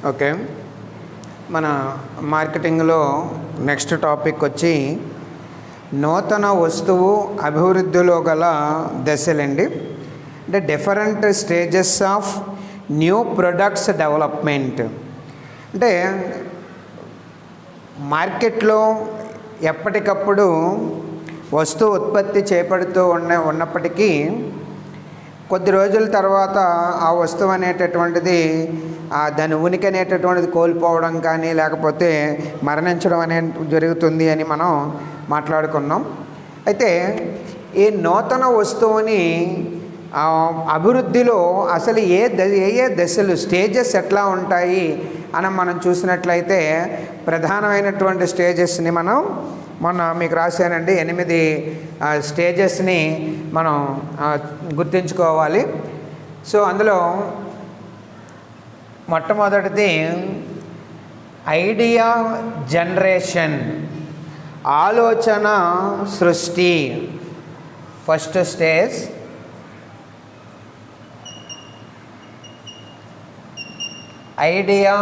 Okay, మన మార్కెటింగ్లో next topic వచ్చి నూతన వస్తువు అభివృద్ధిలో గల దశలండి. అంటే different stages of new products development. అంటే మార్కెట్లో ఎప్పటికప్పుడు వస్తువు ఉత్పత్తి చేపడుతూ ఉన్నప్పటికీ కొద్ది రోజుల తర్వాత ఆ వస్తువు అనేటటువంటిది దాని ఉనికి అనేటటువంటిది కోల్పోవడం కానీ లేకపోతే మరణించడం అనేది జరుగుతుంది అని మనం మాట్లాడుకున్నాం. అయితే ఈ నూతన వస్తువుని అభివృద్ధిలో అసలు ఏ దశలు స్టేజెస్ ఎట్లా ఉంటాయి అని మనం చూసినట్లయితే ప్రధానమైనటువంటి స్టేజెస్ని మనం మొన్న మీకు రాశానండి. 8 స్టేజెస్ని మనం గుర్తుంచుకోవాలి. సో అందులో మొట్టమొదటిది ఐడియా జనరేషన్, ఆలోచన సృష్టి. First stage idea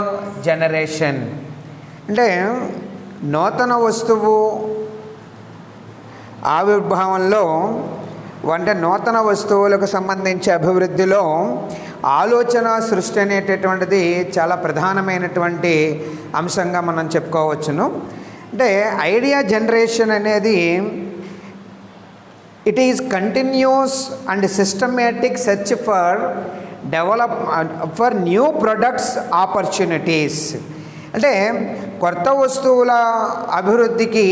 generation. అంటే నూతన వస్తువు ఆవిర్భావంలో అంటే నూతన వస్తువులకు సంబంధించి అభివృద్ధిలో ఆలోచన సృష్టి అనేటటువంటిది చాలా ప్రధానమైనటువంటి అంశంగా మనం చెప్పుకోవచ్చును. అంటే ఐడియా జనరేషన్ అనేది it is continuous and systematic search for new products opportunities. అంటే కొత్త వస్తువుల అభివృద్ధికి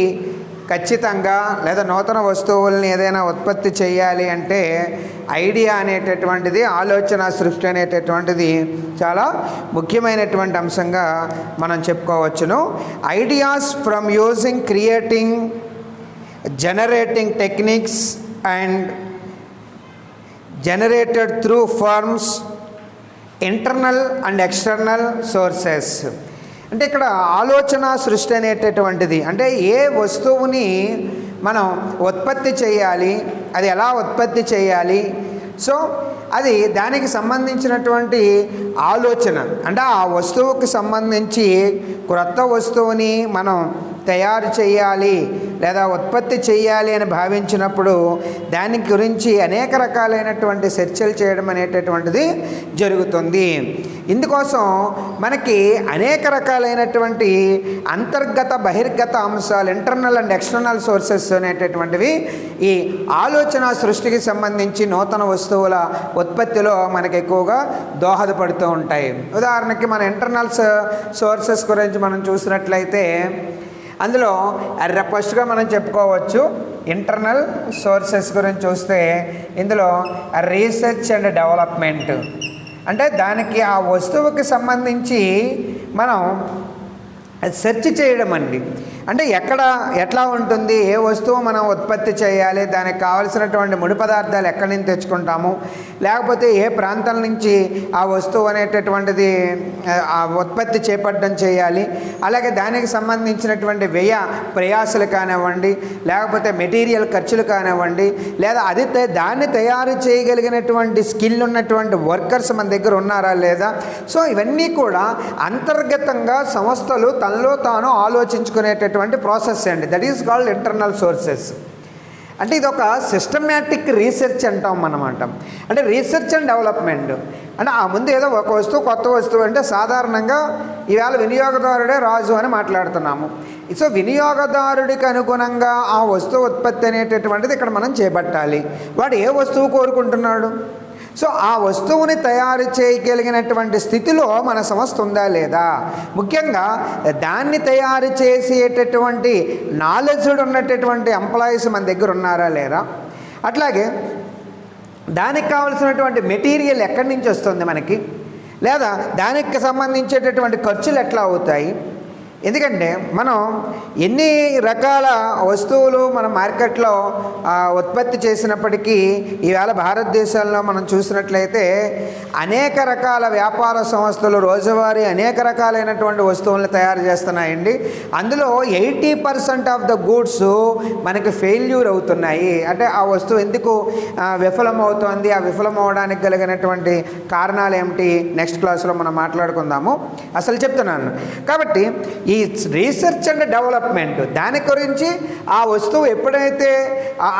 ఖచ్చితంగా లేదా నూతన వస్తువుల్ని ఏదైనా ఉత్పత్తి చేయాలి అంటే ఐడియా అనేటటువంటిది, ఆలోచన సృష్టి అనేటటువంటిది చాలా ముఖ్యమైనటువంటి అంశంగా మనం చెప్పుకోవచ్చును. Ideas from using creating generating techniques and generated through firms internal and external sources. అంటే ఇక్కడ ఆలోచన సృష్టి అనేటటువంటిది అంటే ఏ వస్తువుని మనం ఉత్పత్తి చేయాలి, అది ఎలా ఉత్పత్తి చేయాలి, సో అది దానికి సంబంధించినటువంటి ఆలోచన. అంటే ఆ వస్తువుకి సంబంధించి క్రొత్త వస్తువుని మనం తయారు చేయాలి లేదా ఉత్పత్తి చేయాలి అని భావించినప్పుడు దాని గురించి అనేక రకాలైనటువంటి చర్చలు చేయడం అనేటటువంటిది జరుగుతుంది. ఇందుకోసం మనకి అనేక రకాలైనటువంటి అంతర్గత బహిర్గత అంశాలు, ఇంటర్నల్ అండ్ ఎక్స్టర్నల్ సోర్సెస్ అనేటటువంటివి ఈ ఆలోచన సృష్టికి సంబంధించి నూతన వస్తువుల ఉత్పత్తిలో మనకి ఎక్కువగా దోహదపడుతూ ఉంటాయి. ఉదాహరణకి మన ఇంటర్నల్ సోర్సెస్ గురించి మనం చూసినట్లయితే అందులో ఫస్ట్గా మనం చెప్పుకోవచ్చు ఇంటర్నల్ సోర్సెస్ గురించి చూస్తే ఇందులో రీసెర్చ్ అండ్ డెవలప్మెంట్. అంటే దానికి ఆ వస్తువుకి సంబంధించి మనం సెర్చ్ చేయడం అండి. అంటే ఎట్లా ఉంటుంది, ఏ వస్తువు మనం ఉత్పత్తి చేయాలి, దానికి కావలసినటువంటి ముడి పదార్థాలు ఎక్కడి నుంచి తెచ్చుకుంటాము, లేకపోతే ఏ ప్రాంతం నుంచి ఆ వస్తువు అనేటటువంటిది ఆ ఉత్పత్తి చేపట్టడం చేయాలి, అలాగే దానికి సంబంధించినటువంటి వ్యయ ప్రయాసాలు కానివ్వండి, లేకపోతే మెటీరియల్ ఖర్చులు కానివ్వండి, లేదా దాన్ని తయారు చేయగలిగినటువంటి స్కిల్ ఉన్నటువంటి వర్కర్స్ మన దగ్గర ఉన్నారా లేదా. సో ఇవన్నీ కూడా అంతర్గతంగా సంస్థలు తనలో తాను ఆలోచించుకునేటటువంటి ప్రాసెస్ అండి. That is called internal sources. అంటే ఇది ఒక సిస్టమేటిక్ రీసెర్చ్ అంటాం అన్నమాట. అంటే రీసెర్చ్ అండ్ డెవలప్మెంట్ అంటే ఆ ముందు ఏదో ఒక వస్తువు కొత్త వస్తువు అంటే సాధారణంగా ఈవేళ వినియోగదారుడే రాజు అని మాట్లాడుతున్నాము. సో వినియోగదారుడికి అనుగుణంగా ఆ వస్తువు ఉత్పత్తి అనేటటువంటిది ఇక్కడ మనం చేపట్టాలి. వాడు ఏ వస్తువు కోరుకుంటున్నాడు, సో ఆ వస్తువుని తయారు చేయగలిగినటువంటి స్థితిలో మన సంస్థ ఉందా లేదా, ముఖ్యంగా దాన్ని తయారు చేసేటటువంటి నాలెడ్జ్డ్ ఉన్నటువంటి ఎంప్లాయీస్ మన దగ్గర ఉన్నారా లేదా, అట్లాగే దానికి కావలసినటువంటి మెటీరియల్ ఎక్కడి నుంచి వస్తుంది మనకి, లేదా దానికి సంబంధించేటటువంటి ఖర్చులు ఎట్లా అవుతాయి, ఎందుకంటే మనం ఎన్ని రకాల వస్తువులు మన మార్కెట్లో ఉత్పత్తి చేసినప్పటికీ ఈవేళ భారతదేశంలో మనం చూసినట్లయితే అనేక రకాల వ్యాపార సంస్థలు రోజువారీ అనేక రకాలైనటువంటి వస్తువులను తయారు చేస్తున్నాయండి. అందులో 80% ఆఫ్ ద గూడ్స్ మనకి ఫెయిల్యూర్ అవుతున్నాయి. అంటే ఆ వస్తువు ఎందుకు విఫలమవుతోంది, ఆ విఫలం అవడానికి కలిగినటువంటి కారణాలు ఏమిటి నెక్స్ట్ క్లాస్లో మనం మాట్లాడుకుందాము. అసలు చెప్తున్నాను కాబట్టి ఈ రీసెర్చ్ అండ్ డెవలప్మెంట్ దాని గురించి ఆ వస్తువు ఎప్పుడైతే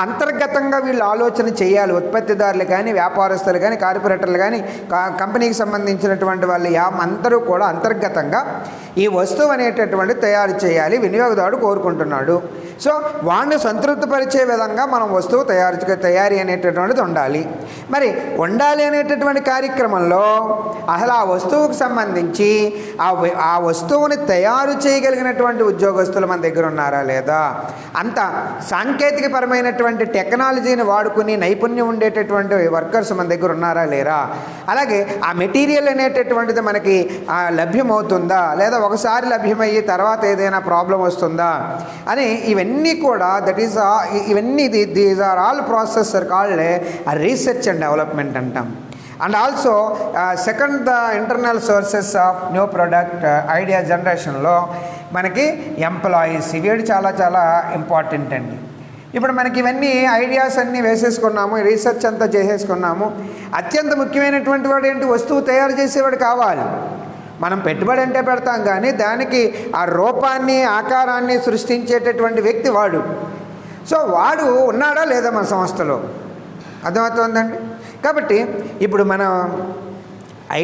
అంతర్గతంగా వీళ్ళు ఆలోచన చేయాలి, ఉత్పత్తిదారులు కానీ వ్యాపారస్తులు కానీ కార్పొరేటర్లు కానీ కంపెనీకి సంబంధించినటువంటి వాళ్ళు అందరూ కూడా అంతర్గతంగా ఈ వస్తువు అనేటటువంటి తయారు చేయాలి వినియోగదారుడు కోరుకుంటున్నాడు. సో వాడిని సంతృప్తిపరిచే విధంగా మనం వస్తువు తయారీ అనేటటువంటిది ఉండాలి. మరి ఉండాలి అనేటటువంటి కార్యక్రమంలో అసలు ఆ వస్తువుకు సంబంధించి ఆ వస్తువుని తయారు చేయగలిగినటువంటి ఉద్యోగస్తులు మన దగ్గర ఉన్నారా లేదా, అంత సాంకేతికపరమైనటువంటి టెక్నాలజీని వాడుకుని నైపుణ్యం ఉండేటటువంటి వర్కర్స్ మన దగ్గర ఉన్నారా లేరా, అలాగే ఆ మెటీరియల్ అనేటటువంటిది మనకి లభ్యమవుతుందా లేదా ఒకసారి లభ్యమయ్యి తర్వాత ఏదైనా ప్రాబ్లం వస్తుందా అని ఇవన్నీ కూడా ఇవన్నీ these are all process are called research and development అంటాం. And also second the internal sources of new product idea జనరేషన్లో మనకి ఎంప్లాయీస్ ఇవి చాలా చాలా ఇంపార్టెంట్ అండి. ఇప్పుడు మనకి ఇవన్నీ ఐడియాస్ అన్నీ వేసేసుకున్నాము, రీసెర్చ్ అంతా చేసేసుకున్నాము. అత్యంత ముఖ్యమైనటువంటి వాడు ఏంటి, వస్తువు తయారు చేసేవాడు కావాలి. మనం పెట్టుబడి అంటే పెడతాం కానీ దానికి ఆ రూపాన్ని ఆకారాన్ని సృష్టించేటటువంటి వ్యక్తి వాడు. సో వాడు ఉన్నాడా లేదా మన సంస్థలో, అర్థమవుతుందండి. కాబట్టి ఇప్పుడు మనం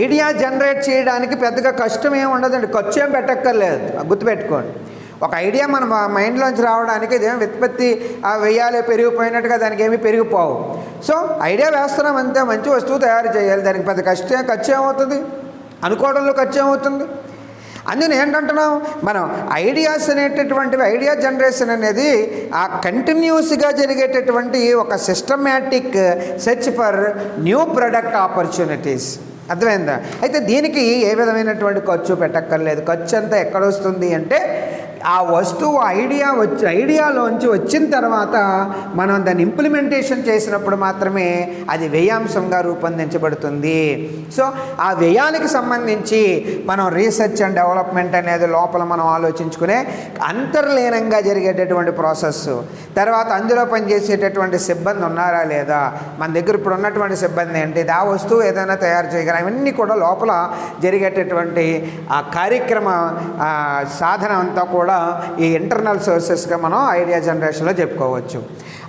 ఐడియా జనరేట్ చేయడానికి పెద్దగా కష్టం ఏమి ఉండదండి, ఖర్చు ఏం పెట్టక్కర్లేదు, గుర్తుపెట్టుకోండి. ఒక ఐడియా మన మైండ్లోంచి రావడానికి ఇదేం ఉత్పత్తి వెయ్యాలి పెరిగిపోయినట్టుగా దానికి ఏమీ పెరిగిపోవు. సో ఐడియా వేస్తున్నాం అంతే, మంచి వస్తువు తయారు చేయాలి, దానికి పెద్ద ఖర్చు ఏమవుతుంది, అనుకోవడంలో ఖర్చు ఏమవుతుంది. అందుకని ఏంటంటున్నాం, మనం ఐడియాస్ అనేటటువంటివి ఐడియా జనరేషన్ అనేది ఆ కంటిన్యూస్గా జరిగేటటువంటి ఒక systematic search for new product opportunities. అర్థమైందా? అయితే దీనికి ఏ విధమైనటువంటి ఖర్చు పెట్టక్కర్లేదు. ఖర్చు అంతా ఎక్కడొస్తుంది అంటే ఆ వస్తువు ఐడియాలోంచి వచ్చిన తర్వాత మనం దాన్ని ఇంప్లిమెంటేషన్ చేసినప్పుడు మాత్రమే అది వ్యయాంశంగా రూపొందించబడుతుంది. సో ఆ వ్యయానికి సంబంధించి మనం రీసెర్చ్ అండ్ డెవలప్మెంట్ అనేది లోపల మనం ఆలోచించుకునే అంతర్లీనంగా జరిగేటటువంటి ప్రాసెస్. తర్వాత అందులో పనిచేసేటటువంటి సిబ్బంది ఉన్నారా లేదా, మన దగ్గర ఇప్పుడు ఉన్నటువంటి సిబ్బంది ఏంటి, ఆ వస్తువు ఏదైనా తయారు చేయగలం, ఇవన్నీ కూడా లోపల జరిగేటటువంటి ఆ కార్యక్రమ సాధన అంతా కూడా ఈ ఇంటర్నల్ సోర్సెస్గా మనం ఐడియా జనరేషన్లో చెప్పుకోవచ్చు.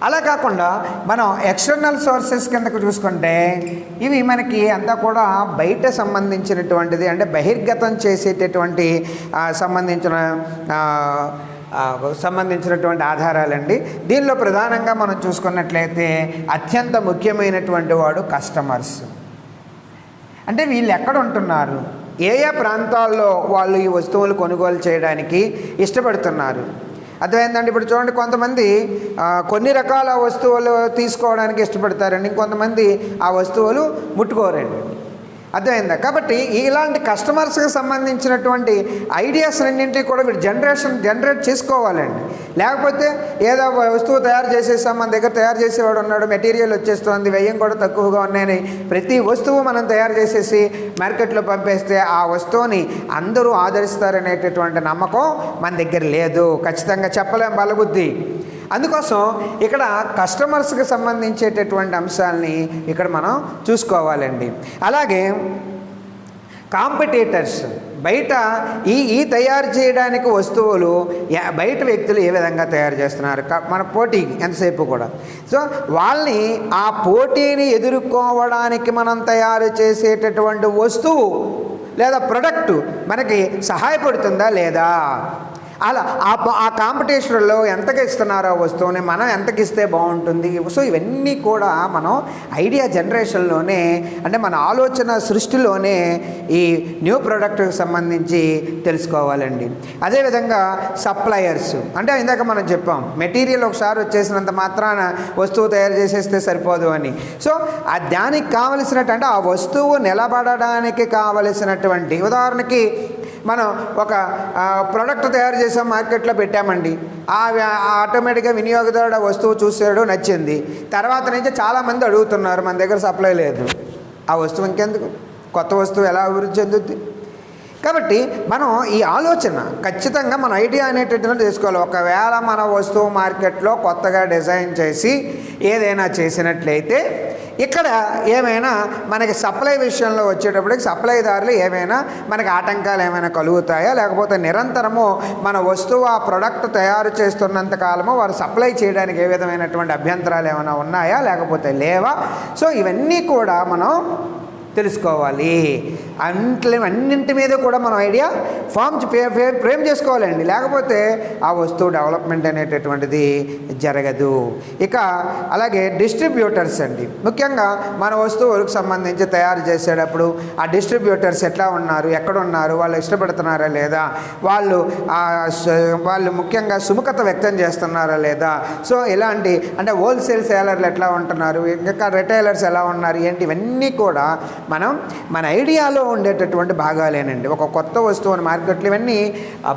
అలా కాకుండా మనం ఎక్స్టర్నల్ సోర్సెస్ కిందకు చూసుకుంటే ఇవి మనకి అంతా కూడా బయట సంబంధించినటువంటిది, అంటే బహిర్గతం చేసేటటువంటి సంబంధించినటువంటి ఆధారాలండి. దీనిలో ప్రధానంగా మనం చూసుకున్నట్లయితే అత్యంత ముఖ్యమైనటువంటి వాడు కస్టమర్స్. అంటే వీళ్ళు ఎక్కడ ఉంటున్నారు, ఏ ఏ ప్రాంతాల్లో వాళ్ళు ఈ వస్తువులు కొనుగోలు చేయడానికి ఇష్టపడుతున్నారు, అర్థమైందండి. ఇప్పుడు చూడండి, కొంతమంది కొన్ని రకాల వస్తువులు తీసుకోవడానికి ఇష్టపడతారండి, ఇంకొంతమంది ఆ వస్తువులు ముట్టుకోరండి, అర్థమైందా. కాబట్టి ఇలాంటి కస్టమర్స్కి సంబంధించినటువంటి ఐడియాస్ అన్నింటినీ కూడా వీడు జనరేట్ చేసుకోవాలండి. లేకపోతే ఏదో వస్తువు తయారు చేసేసాం, మన దగ్గర తయారు చేసేవాడు ఉన్నాడు, మెటీరియల్ వచ్చేస్తుంది, వ్యయం కూడా తక్కువగా ఉన్నాయని ప్రతి వస్తువు మనం తయారు చేసేసి మార్కెట్లో పంపేస్తే ఆ వస్తువుని అందరూ ఆదరిస్తారనేటటువంటి నమ్మకం మన దగ్గర లేదు, ఖచ్చితంగా చెప్పలేం బలబుద్ధి. అందుకోసం ఇక్కడ కస్టమర్స్కి సంబంధించేటటువంటి అంశాలని ఇక్కడ మనం చూసుకోవాలండి. అలాగే కాంపిటీటర్స్, బయట ఈ తయారు చేయడానికి వస్తువులు బయట వ్యక్తులు ఏ విధంగా తయారు చేస్తున్నారు, మన పోటీ ఎంతసేపు కూడా. సో వాళ్ళని ఆ పోటీని ఎదుర్కోవడానికి మనం తయారు చేసేటటువంటి వస్తువు లేదా ప్రొడక్టు మనకి సహాయపడుతుందా లేదా, అలా ఆ కాంపిటీషన్లో ఎంతకి ఇస్తున్నారో వస్తువుని మనం ఎంతకి ఇస్తే బాగుంటుంది. సో ఇవన్నీ కూడా మనం ఐడియా జనరేషన్లోనే, అంటే మన ఆలోచన సృష్టిలోనే ఈ న్యూ ప్రోడక్ట్కి సంబంధించి తెలుసుకోవాలండి. అదేవిధంగా సప్లయర్స్, అంటే ఇందాక మనం చెప్పాం మెటీరియల్ ఒకసారి వచ్చేసినంత మాత్రాన వస్తువు తయారు చేసేస్తే సరిపోదు అని. సో దానికి కావలసినటువంటి ఆ వస్తువు నిలబడడానికి కావలసినటువంటి, ఉదాహరణకి మనం ఒక ప్రోడక్ట్ తయారు చేసాం, మార్కెట్లో పెట్టామండి. ఆటోమేటిక్గా వినియోగదారుడు ఆ వస్తువు చూసాడు, నచ్చింది. తర్వాత నుంచి చాలామంది అడుగుతున్నారు, మన దగ్గర సప్లై లేదు. ఆ వస్తువు ఇంకెందుకు, కొత్త వస్తువు ఎలా అభివృద్ధి చెందుద్ది? కాబట్టి మనం ఈ ఆలోచన ఖచ్చితంగా మన ఐడియా అనేటటువంటి తీసుకోవాలి. ఒకవేళ మన వస్తువు మార్కెట్లో కొత్తగా డిజైన్ చేసి ఏదైనా చేసినట్లయితే ఇక్కడ ఏమైనా మనకి సప్లై విషయంలో వచ్చేటప్పటికి సప్లైదారులు ఏమైనా మనకి ఆటంకాలు ఏమైనా కలుగుతాయా, లేకపోతే నిరంతరము మన వస్తువు ఆ ప్రోడక్ట్ తయారు చేస్తున్నంత కాలము వారు సప్లై చేయడానికి ఏ విధమైనటువంటి అభ్యంతరాలు ఏమైనా ఉన్నాయా, లేకపోతే లేవా? సో ఇవన్నీ కూడా మనం తెలుసుకోవాలి. అన్నింటి మీద కూడా మనం ఐడియా ఫ్రేమ్ చేసుకోవాలండి. లేకపోతే ఆ వస్తువు డెవలప్మెంట్ అనేటటువంటిది జరగదు. ఇక అలాగే డిస్ట్రిబ్యూటర్స్ అండి, ముఖ్యంగా మన వస్తువులకు సంబంధించి తయారు చేసేటప్పుడు ఆ డిస్ట్రిబ్యూటర్స్ ఎట్లా ఉన్నారు, ఎక్కడ ఉన్నారు, వాళ్ళు ఇష్టపడుతున్నారా లేదా, వాళ్ళు ముఖ్యంగా సుముఖత వ్యక్తం చేస్తున్నారా లేదా. సో ఇలాంటి అంటే హోల్సేల్ సేలర్లు ఎట్లా ఉంటున్నారు, ఇంకా రిటైలర్స్ ఎలా ఉన్నారు, ఏంటి, ఇవన్నీ కూడా మనం మన ఐడియాలో ఉండేటటువంటి భాగాలేనండి. ఒక కొత్త వస్తువుని మార్కెట్లో ఇవన్నీ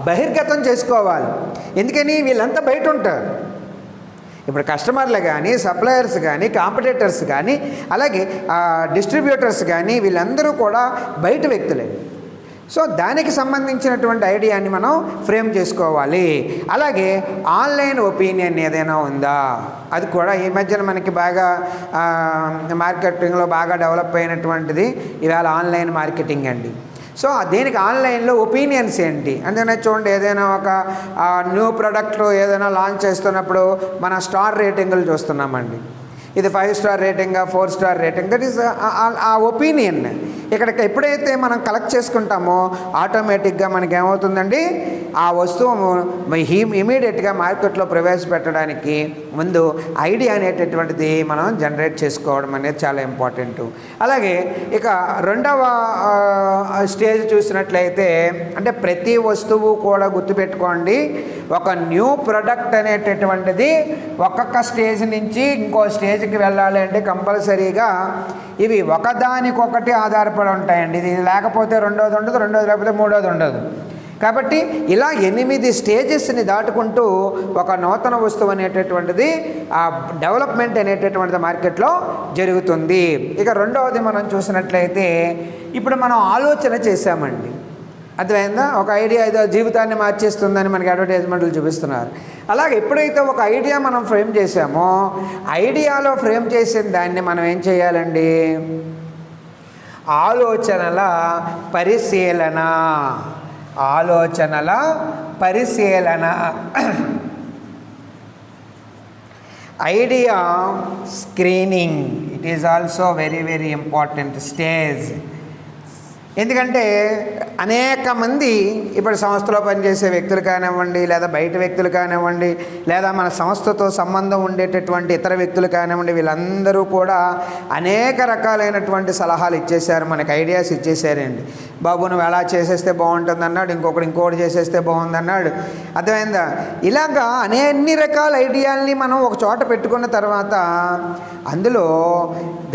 బహిర్గతం చేసుకోవాలి. ఎందుకని వీళ్ళంతా బయట ఉంటారు. ఇప్పుడు కస్టమర్లు కానీ, సప్లయర్స్ కానీ, కాంపిటేటర్స్ కానీ, అలాగే డిస్ట్రిబ్యూటర్స్ కానీ వీళ్ళందరూ కూడా బయట వ్యక్తులే. సో దానికి సంబంధించినటువంటి ఐడియాని మనం ఫ్రేమ్ చేసుకోవాలి. అలాగే ఆన్లైన్ ఒపీనియన్ ఏదైనా ఉందా, అది కూడా ఈ మధ్యన మనకి బాగా మార్కెటింగ్లో బాగా డెవలప్ అయినటువంటిది ఇవాళ ఆన్లైన్ మార్కెటింగ్ అండి. సో దేనికి ఆన్లైన్లో ఒపీనియన్స్ ఏంటి అందుకనే చూడండి, ఏదైనా ఒక న్యూ ప్రోడక్ట్ ఏదైనా లాంచ్ చేస్తున్నప్పుడు మన స్టార్ రేటింగ్లు చూస్తున్నామండి. ఇది 5 స్టార్ రేటింగా, 4 star rating, that is a opinion. ఇక్కడికి ఎప్పుడైతే మనం కలెక్ట్ చేసుకుంటామో ఆటోమేటిక్గా మనకి ఏమవుతుందండి, ఆ వస్తువు ఇమీడియట్గా మార్కెట్లో ప్రవేశపెట్టడానికి ముందు ఐడియా అనేటటువంటిది మనం జనరేట్ చేసుకోవడం అనేది చాలా ఇంపార్టెంట్. అలాగే ఇక రెండవ స్టేజ్ చూసినట్లయితే, అంటే ప్రతి వస్తువు కూడా గుర్తుపెట్టుకోండి, ఒక న్యూ ప్రొడక్ట్ అనేటటువంటిది ఒక్కొక్క స్టేజ్ నుంచి ఇంకో స్టేజ్కి వెళ్ళాలి అంటే కంపల్సరీగా ఇవి ఒకదానికొకటి ఆధారపడి ఉంటాయండి. ఇది లేకపోతే రెండోది ఉండదు, రెండోది లేకపోతే మూడోది ఉండదు. కాబట్టి ఇలా 8 స్టేజెస్ని దాటుకుంటూ ఒక నూతన వస్తువు అనేటటువంటిది ఆ డెవలప్మెంట్ అనేటటువంటిది మార్కెట్లో జరుగుతుంది. ఇక రెండవది మనం చూసినట్లయితే, ఇప్పుడు మనం ఆలోచన చేశామండి, అర్థమైందా? ఒక ఐడియా ఏదో జీవితాన్ని మార్చేస్తుందని మనకి అడ్వర్టైజ్మెంట్లు చూపిస్తున్నారు. అలాగే ఎప్పుడైతే ఒక ఐడియా మనం ఫ్రేమ్ చేసామో, ఐడియాలో ఫ్రేమ్ చేసిన దాన్ని మనం ఏం చేయాలండి, ఆలోచనల పరిశీలన idea screening, it is also very very important stage. ఎందుకంటే అనేక మంది ఇప్పుడు సంస్థలో పనిచేసే వ్యక్తులు కానివ్వండి, లేదా బయట వ్యక్తులు కానివ్వండి, లేదా మన సంస్థతో సంబంధం ఉండేటటువంటి ఇతర వ్యక్తులు కానివ్వండి, వీళ్ళందరూ కూడా అనేక రకాలైనటువంటి సలహాలు ఇచ్చేశారు, మనకి ఐడియాస్ ఇచ్చేసారండి. బాబు నువ్వు ఎలా చేసేస్తే బాగుంటుంది అన్నాడు, ఇంకోటి చేసేస్తే బాగుంది అన్నాడు. అర్థమైందా? ఇలాగా అన్ని రకాల ఐడియాల్ని మనం ఒక చోట పెట్టుకున్న తర్వాత అందులో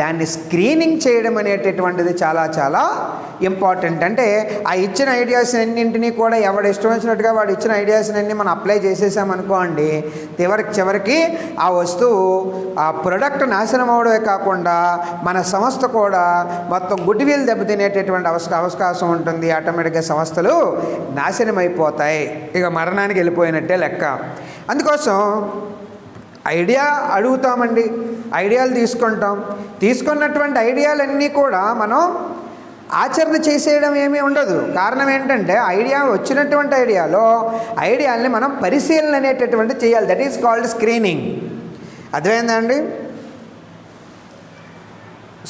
దాన్ని స్క్రీనింగ్ చేయడం అనేటటువంటిది చాలా చాలా ఇంపార్టెంట్. అంటే ఆ ఇచ్చిన ఐడియాస్ అన్నింటినీ కూడా ఎవడు ఇష్టం వచ్చినట్టుగా వాడు ఇచ్చిన ఐడియాస్ అన్నీ మనం అప్లై చేసేసామనుకోండి, చివరికి ఆ వస్తువు ఆ ప్రొడక్ట్ నాశనం అవడమే కాకుండా మన సంస్థ కూడా మొత్తం గుడ్విల్ దెబ్బతినేటటువంటి అవకాశం ఉంటుంది. ఆటోమేటిక్గా సంస్థలు నాశనం అయిపోతాయి, ఇక మరణానికి వెళ్ళిపోయినట్టే లెక్క. అందుకోసం ఐడియా అడుగుతామండి, ఐడియాలు తీసుకున్నటువంటి ఐడియాలన్నీ కూడా మనం ఆచరణ చేసేయడం ఏమీ ఉండదు. కారణం ఏంటంటే ఐడియా వచ్చినటువంటి ఐడియాల్ని మనం పరిశీలన అనేటటువంటి చేయాలి. That is called screening. అర్థమైందా అండి?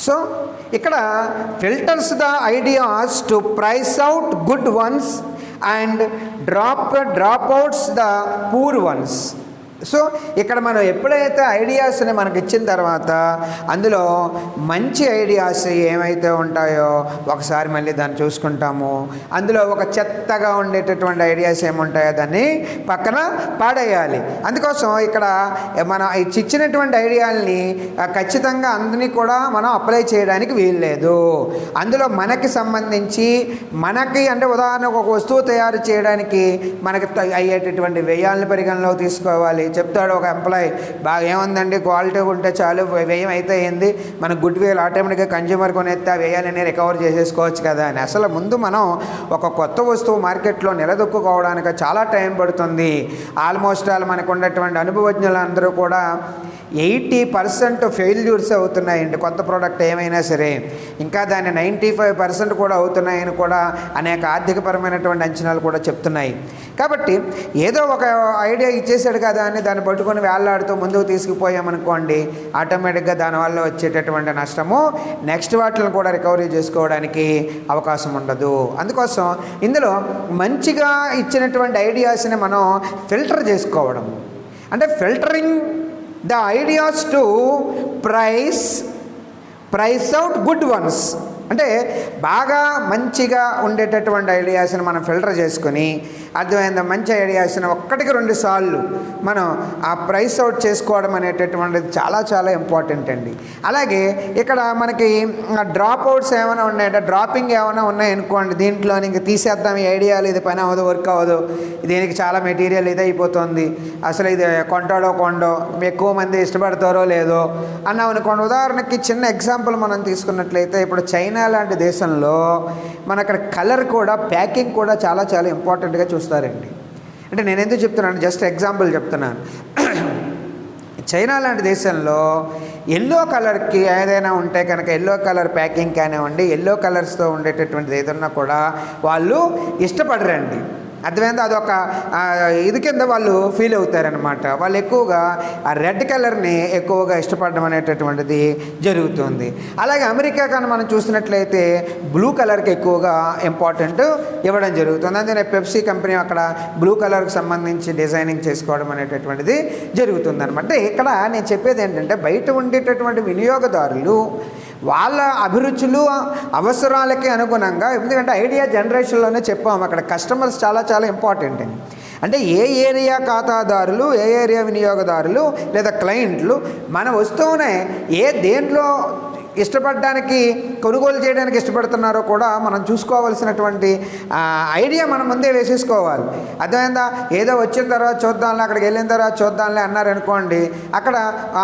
సో ఇక్కడ filters the ideas to price out good ones and drop outs the poor once. So ఇక్కడ మనం ఎప్పుడైతే ఐడియాస్ని మనకి ఇచ్చిన తర్వాత అందులో మంచి ఐడియాస్ ఏమైతే ఉంటాయో ఒకసారి మళ్ళీ దాన్ని చూసుకుంటాము. అందులో ఒక చెత్తగా ఉండేటటువంటి ఐడియాస్ ఏముంటాయో దాన్ని పక్కన పాడేయాలి. అందుకోసం ఇక్కడ మనం ఇచ్చినటువంటి ఐడియాల్ని ఖచ్చితంగా అందరినీ కూడా మనం అప్లై చేయడానికి వీల్లేదు. అందులో మనకి సంబంధించి మనకి అంటే ఉదాహరణకు ఒక వస్తువు తయారు చేయడానికి మనకి అయ్యేటటువంటి వ్యయాలను పరిగణలోకి తీసుకోవాలి. చెప్తాడు ఒక ఎంప్లాయీ, బాగా ఏముందండి క్వాలిటీ ఉంటే చాలు, వ్యయం అయితే ఏంది, మన గుడ్ విల్ ఆటోమేటిక్గా కన్జ్యూమర్ కొనేస్తే ఆ వ్యయాలని రికవర్ చేసేసుకోవచ్చు కదా అని. అసలు ముందు మనం ఒక కొత్త వస్తువు మార్కెట్లో నిలదొక్కుకోవడానికి చాలా టైం పడుతుంది. ఆల్మోస్ట్ మనకు ఉన్నటువంటి అనుభవజ్ఞులందరూ కూడా 80% ఫెయిల్యూర్స్ అవుతున్నాయండి కొత్త ప్రోడక్ట్ ఏమైనా సరే. ఇంకా దాన్ని 95% కూడా అవుతున్నాయని కూడా అనేక ఆర్థికపరమైనటువంటి అంచనాలు కూడా చెప్తున్నాయి. కాబట్టి ఏదో ఒక ఐడియా ఇచ్చేసాడు కదా అని దాన్ని పట్టుకొని వేళ్లాడుతూ ముందుకు తీసుకుపోయామనుకోండి, ఆటోమేటిక్గా దానివల్ల వచ్చేటటువంటి నష్టము నెక్స్ట్ వాటిని కూడా రికవరీ చేసుకోవడానికి అవకాశం ఉండదు. అందుకోసం ఇందులో మంచిగా ఇచ్చినటువంటి ఐడియాస్ని మనం ఫిల్టర్ చేసుకోవడం, అంటే filtering the ideas to price out good ones. అంటే బాగా మంచిగా ఉండేటటువంటి ఐడియాస్ని మనం ఫిల్టర్ చేసుకొని అర్థమైందా, మంచి ఐడియాస్ని 1-2 సార్లు మనం ఆ ప్రైస్ అవుట్ చేసుకోవడం అనేటటువంటిది చాలా చాలా ఇంపార్టెంట్ అండి. అలాగే ఇక్కడ మనకి డ్రాప్ అవుట్స్ ఏమైనా ఉన్నాయంటే, డ్రాపింగ్ ఏమైనా ఉన్నాయనుకోండి, దీంట్లో ఇంక తీసేద్దాం ఈ ఐడియాలు, ఇది పని అవ్వదు, వర్క్ అవ్వదు, దీనికి చాలా మెటీరియల్ ఇది అయిపోతుంది, అసలు ఇది కొంటాడో ఎక్కువ మంది ఇష్టపడతారో లేదో అన్నాం అనుకోండి. ఉదాహరణకి చిన్న ఎగ్జాంపుల్ మనం తీసుకున్నట్లయితే, ఇప్పుడు చైనా లాంటి దేశంలో మన అక్కడ కలర్ కూడా, ప్యాకింగ్ కూడా చాలా చాలా ఇంపార్టెంట్గా చూస్తారండి. అంటే నేను ఎందుకు చెప్తున్నాను, జస్ట్ ఎగ్జాంపుల్ చెప్తున్నాను. చైనా లాంటి దేశంలో ఎల్లో కలర్కి ఏదైనా ఉంటే కనుక, ఎల్లో కలర్ ప్యాకింగ్ కానివ్వండి, ఎల్లో కలర్స్తో ఉండేటటువంటిది ఏదన్నా కూడా వాళ్ళు ఇష్టపడరండి. అర్థమైందా, అదొక ఇది కింద వాళ్ళు ఫీల్ అవుతారనమాట. వాళ్ళు ఎక్కువగా ఆ రెడ్ కలర్ని ఎక్కువగా ఇష్టపడడం అనేటటువంటిది జరుగుతుంది. అలాగే అమెరికా కానీ మనం చూసినట్లయితే బ్లూ కలర్కి ఎక్కువగా ఇంపార్టెంట్ ఇవ్వడం జరుగుతుంది. అందుకనే పెప్సీ కంపెనీ అక్కడ బ్లూ కలర్కి సంబంధించి డిజైనింగ్ చేసుకోవడం అనేటటువంటిది జరుగుతుంది అనమాట. ఇక్కడ నేను చెప్పేది ఏంటంటే, బయట ఉండేటటువంటి వినియోగదారులు వాళ్ళ అభిరుచులు అవసరాలకి అనుగుణంగా, ఎందుకంటే ఐడియా జనరేషన్లోనే చెప్పాము అక్కడ కస్టమర్స్ చాలా చాలా ఇంపార్టెంట్ అని. అంటే ఏ ఏరియా ఖాతాదారులు, ఏ ఏరియా వినియోగదారులు లేదా క్లయింట్లు మన వస్తువునే దేంట్లో ఇష్టపడడానికి, కొనుగోలు చేయడానికి ఇష్టపడుతున్నారో కూడా మనం చూసుకోవాల్సినటువంటి ఐడియా మనం ముందే వేసేసుకోవాలి. అర్థమైందా, ఏదో వచ్చిన తర్వాత చూద్దాంలే, అక్కడికి వెళ్ళిన తర్వాత చూద్దాంలే అన్నారనుకోండి, అక్కడ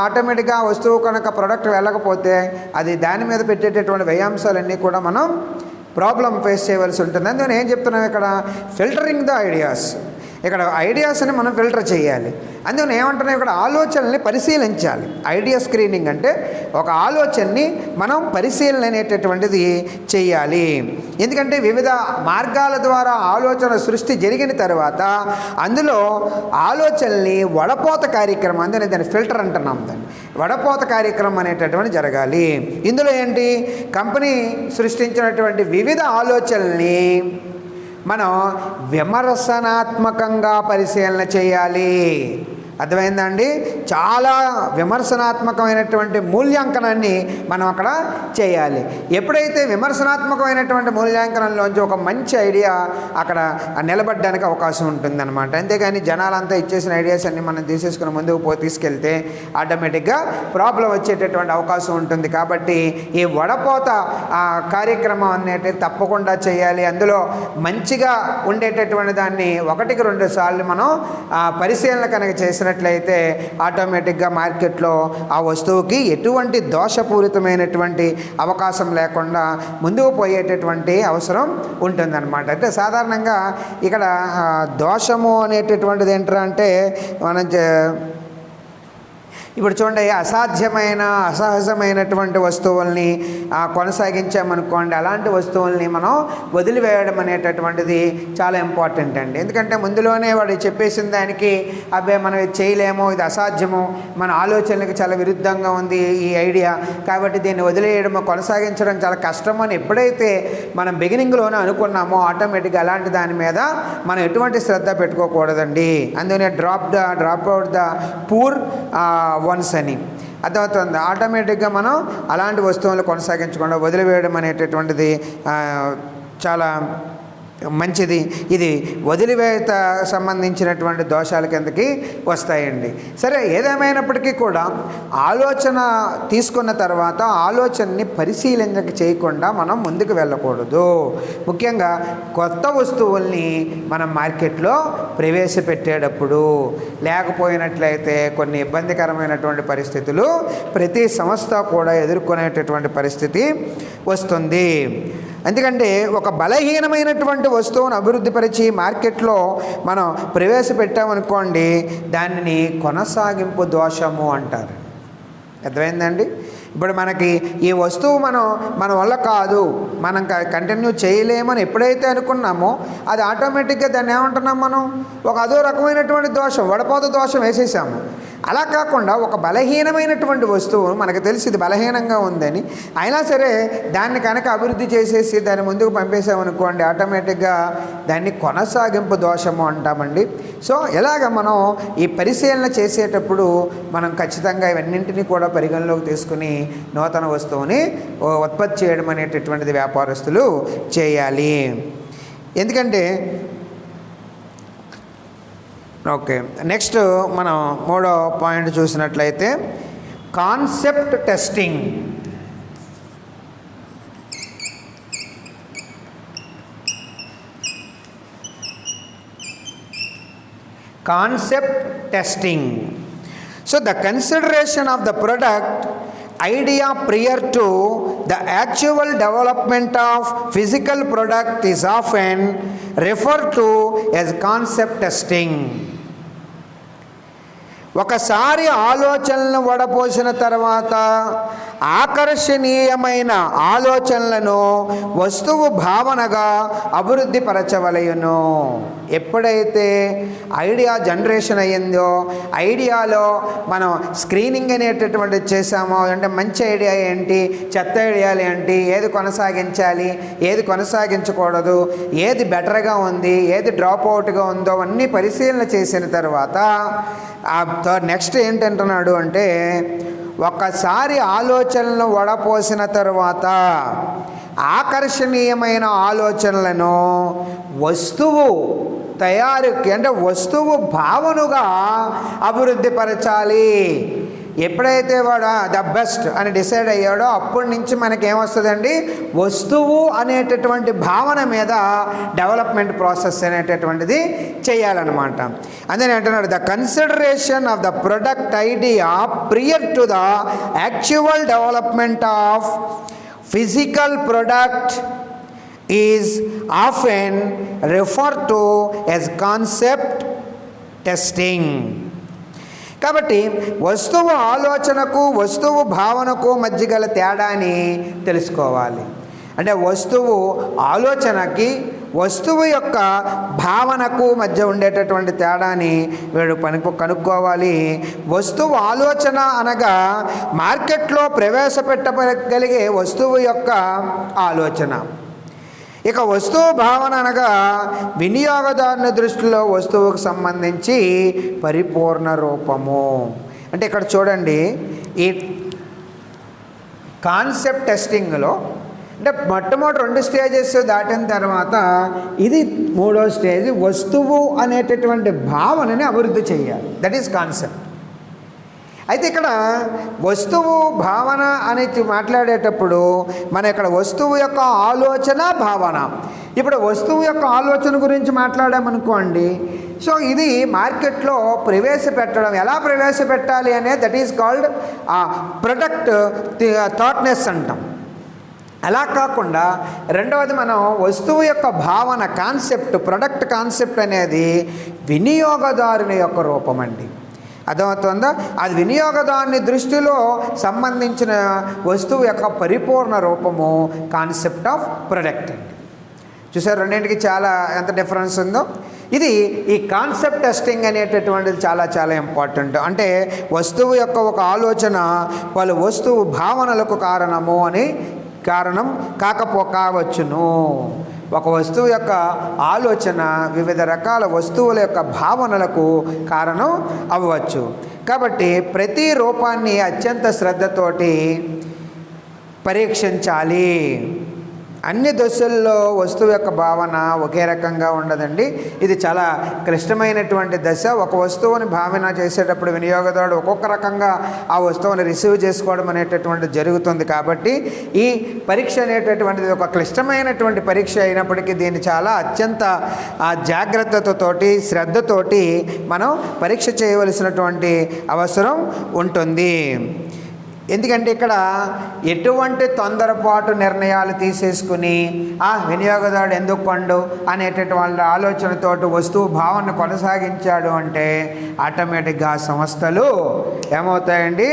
ఆటోమేటిక్గా వస్తువు కనుక ప్రోడక్ట్ వెళ్ళకపోతే అది దాని మీద పెట్టేటటువంటి వ్యయాంశాలన్నీ కూడా మనం ప్రాబ్లం ఫేస్ చేయవలసి ఉంటుంది. అందుకని ఏం చెప్తున్నాం ఇక్కడ, ఫిల్టరింగ్ ద ఐడియాస్. ఇక్కడ ఐడియాస్ని మనం ఫిల్టర్ చేయాలి. అందుకని ఏమంటున్నాం, ఇక్కడ ఆలోచనల్ని పరిశీలించాలి. ఐడియా స్క్రీనింగ్ అంటే ఒక ఆలోచనని మనం పరిశీలన అనేటటువంటిది చేయాలి. ఎందుకంటే వివిధ మార్గాల ద్వారా ఆలోచన సృష్టి జరిగిన తర్వాత అందులో ఆలోచనల్ని వడపోత కార్యక్రమం, అందుకని దాన్ని ఫిల్టర్ అంటున్నాం, దాన్ని వడపోత కార్యక్రమం అనేటటువంటి జరగాలి. ఇందులో ఏంటి, కంపెనీ సృష్టించినటువంటి వివిధ ఆలోచనల్ని మనం విమర్శనాత్మకంగా పరిశీలన చేయాలి. అర్థమైందండి, చాలా విమర్శనాత్మకమైనటువంటి మూల్యాంకనాన్ని మనం అక్కడ చేయాలి. ఎప్పుడైతే విమర్శనాత్మకమైనటువంటి మూల్యాంకనంలోంచి ఒక మంచి ఐడియా అక్కడ నిలబడడానికి అవకాశం ఉంటుందన్నమాట. అంతేగాని జనాలంతా ఇచ్చేసిన ఐడియాస్ అన్ని మనం తీసేసుకుని ముందుకు తీసుకెళ్తే ఆటోమేటిక్గా ప్రాబ్లం వచ్చేటటువంటి అవకాశం ఉంటుంది. కాబట్టి ఈ వడపోత కార్యక్రమం అనేది తప్పకుండా చేయాలి. అందులో మంచిగా ఉండేటటువంటి దాన్ని 1-2 సార్లు మనం పరిశీలన కనుక చేసిన అయితే ఆటోమేటిక్గా మార్కెట్లో ఆ వస్తువుకి ఎటువంటి దోషపూరితమైనటువంటి అవకాశం లేకుండా ముందుకు పోయేటటువంటి అవసరం ఉంటుందన్నమాట. అంటే సాధారణంగా ఇక్కడ దోషము అనేటటువంటిది ఏంటంటే, మనం ఇప్పుడు చూడండి, అసాధ్యమైన అసహజమైనటువంటి వస్తువుల్ని కొనసాగించామనుకోండి, అలాంటి వస్తువుల్ని మనం వదిలివేయడం అనేటటువంటిది చాలా ఇంపార్టెంట్ అండి. ఎందుకంటే ముందులోనే వాడు చెప్పేసిన దానికి అబ్బాయి మనం ఇది చేయలేము, ఇది అసాధ్యము, మన ఆలోచనలకు చాలా విరుద్ధంగా ఉంది ఈ ఐడియా, కాబట్టి దీన్ని వదిలేయడం కొనసాగించడం చాలా కష్టం అని ఎప్పుడైతే మనం బిగినింగ్లోనే అనుకున్నామో ఆటోమేటిక్గా అలాంటి దాని మీద మనం ఎటువంటి శ్రద్ధ పెట్టుకోకూడదండి. అందుకనే drop out the poor once అని అర్థమవుతుంది. ఆటోమేటిక్గా మనం అలాంటి వస్తువులు కొనసాగించకుండా వదిలివేయడం అనేటటువంటిది చాలా మంచిది. ఇది వదిలివేత సంబంధించినటువంటి దోషాల కిందకి వస్తాయండి. సరే, ఏదేమైనప్పటికీ కూడా ఆలోచన తీసుకున్న తర్వాత ఆలోచనని పరిశీలన చేయకుండా మనం ముందుకు వెళ్ళకూడదు. ముఖ్యంగా కొత్త వస్తువుల్ని మనం మార్కెట్లో ప్రవేశపెట్టేటప్పుడు లేకపోయినట్లయితే కొన్ని ఇబ్బందికరమైనటువంటి పరిస్థితులు ప్రతి సంస్థ కూడా ఎదుర్కొనేటటువంటి పరిస్థితి వస్తుంది. ఎందుకంటే ఒక బలహీనమైనటువంటి వస్తువును అభివృద్ధిపరిచి మార్కెట్లో మనం ప్రవేశపెట్టామనుకోండి, దానిని కొనసాగింపు దోషము అంటారు. అర్థమైందండి? ఇప్పుడు మనకి ఈ వస్తువు మన వల్ల కాదు, మనం కంటిన్యూ చేయలేమని ఎప్పుడైతే అనుకున్నామో అది ఆటోమేటిక్గా దాన్ని ఏమంటున్నాం మనం, ఒక అదో రకమైనటువంటి దోషం, వడపోత దోషం వేసేసాము. అలా కాకుండా ఒక బలహీనమైనటువంటి వస్తువు మనకు తెలిసి ఇది బలహీనంగా ఉందని అయినా సరే దాన్ని కనుక అభివృద్ధి చేసేసి దాన్ని ముందుకు పంపేసామనుకోండి, ఆటోమేటిక్గా దాన్ని కొనసాగింపు దోషము అంటామండి. సో ఇలాగ మనం ఈ పరిశీలన చేసేటప్పుడు మనం ఖచ్చితంగా ఇవన్నింటినీ కూడా పరిగణలోకి తీసుకుని నూతన వస్తువుని ఉత్పత్తి చేయడం అనేటటువంటిది వ్యాపారస్తులు చేయాలి. ఎందుకంటే ఓకే, నెక్స్ట్ మనం మూడో పాయింట్ చూసినట్లయితే concept testing. Concept testing. So the consideration of the product idea prior to the actual development of physical product is often referred to as concept testing. ఒకసారి ఆలోచనలను వడపోసిన తర్వాత ఆకర్షణీయమైన ఆలోచనలను వస్తువు భావనగా అభివృద్ధి పరచవలయును. ఎప్పుడైతే ఐడియా జనరేషన్ అయ్యిందో, ఐడియాలో మనం స్క్రీనింగ్ అనేటటువంటిది చేసామో, అంటే మంచి ఐడియా ఏంటి, చెత్త ఐడియాలు ఏంటి, ఏది కొనసాగించాలి, ఏది కొనసాగించకూడదు, ఏది బెటర్గా ఉంది, ఏది డ్రాప్ అవుట్గా ఉందో అన్నీ పరిశీలన చేసిన తర్వాత నెక్స్ట్ ఏంటంటున్నాడు అంటే, ఒకసారి ఆలోచనలను వడపోసిన తర్వాత ఆకర్షణీయమైన ఆలోచనలను వస్తువు తయారీకి, అంటే వస్తువు భావనగా అభివృద్ధి పరచాలి. ఎప్పుడైతే వాడు ద బెస్ట్ అని డిసైడ్ అయ్యాడో అప్పటి నుంచి మనకేమొస్తుందండి, వస్తువు అనేటటువంటి భావన మీద డెవలప్మెంట్ ప్రాసెస్ అనేటటువంటిది చేయాలన్నమాట. అందుకని అంటున్నాడు, the consideration of the product idea prior to the actual development of physical product is often refer to as concept testing. కాబట్టి వస్తువు ఆలోచనకు వస్తువు భావనకు మధ్య గల తేడాని తెలుసుకోవాలి. అంటే వస్తువు ఆలోచనకి వస్తువు యొక్క భావనకు మధ్య ఉండేటటువంటి తేడాని వీడు కనుక్కోవాలి. వస్తువు ఆలోచన అనగా మార్కెట్లో ప్రవేశపెట్టగలిగే వస్తువు యొక్క ఆలోచన. ఇక వస్తువు భావన అనగా వినియోగదారుని దృష్టిలో వస్తువుకు సంబంధించి పరిపూర్ణ రూపము. అంటే ఇక్కడ చూడండి, ఈ కాన్సెప్ట్ టెస్టింగ్లో అంటే మొట్టమొదటి 2 స్టేజెస్ దాటిన తర్వాత ఇది 3వ స్టేజ్, వస్తువు అనేటటువంటి భావనని అభివృద్ధి చేయాలి. That is concept. అయితే ఇక్కడ వస్తువు భావన అనేది మాట్లాడేటప్పుడు మన ఇక్కడ వస్తువు యొక్క ఆలోచన భావన. ఇప్పుడు వస్తువు యొక్క ఆలోచన గురించి మాట్లాడామనుకోండి, సో ఇది మార్కెట్లో ప్రవేశపెట్టడం, ఎలా ప్రవేశపెట్టాలి అనే దట్ ఈస్ కాల్డ్ ప్రొడక్ట్ థాట్నెస్ అంటాం. అలా కాకుండా రెండవది మనం వస్తువు యొక్క భావన కాన్సెప్ట్, ప్రొడక్ట్ కాన్సెప్ట్ అనేది వినియోగదారుని యొక్క రూపం అండి. అర్థమవుతుందా? అది వినియోగదారుని దృష్టిలో సంబంధించిన వస్తువు యొక్క పరిపూర్ణ రూపము కాన్సెప్ట్ ఆఫ్ ప్రొడక్ట్ అండి. చూసారు రెండింటికి చాలా ఎంత డిఫరెన్స్ ఉందో. ఇది ఈ కాన్సెప్ట్ టెస్టింగ్ అనేటటువంటిది చాలా చాలా ఇంపార్టెంట్. అంటే వస్తువు యొక్క ఒక ఆలోచన వాళ్ళ వస్తువు భావనలకు కారణం కావచ్చును. ఒక వస్తువు యొక్క ఆలోచన వివిధ రకాల వస్తువుల యొక్క భావనలకు కారణం అవ్వచ్చు. కాబట్టి ప్రతి రూపాన్ని అత్యంత శ్రద్ధతోటి పరీక్షించాలి. అన్ని దశల్లో వస్తువు యొక్క భావన ఒకే రకంగా ఉండదండి. ఇది చాలా క్లిష్టమైనటువంటి దశ. ఒక వస్తువుని భావన చేసేటప్పుడు వినియోగదారుడు ఒక్కొక్క రకంగా ఆ వస్తువుని రిసీవ్ చేసుకోవడం అనేటటువంటిది జరుగుతుంది. కాబట్టి ఈ పరీక్ష అనేటటువంటిది ఒక క్లిష్టమైనటువంటి పరీక్ష అయినప్పటికీ దీన్ని చాలా అత్యంత జాగ్రత్తతోటి శ్రద్ధతోటి మనం పరీక్ష చేయవలసినటువంటి అవసరం ఉంటుంది. ఎందుకంటే ఇక్కడ ఎటువంటి తొందరపాటు నిర్ణయాలు తీసేసుకుని వినియోగదారుడు ఎందుకు కొండు అనేటటువంటి ఆలోచనతోటి వస్తువు భావన కొనసాగించాడు అంటే ఆటోమేటిక్గా సంస్థలు ఏమవుతాయండి,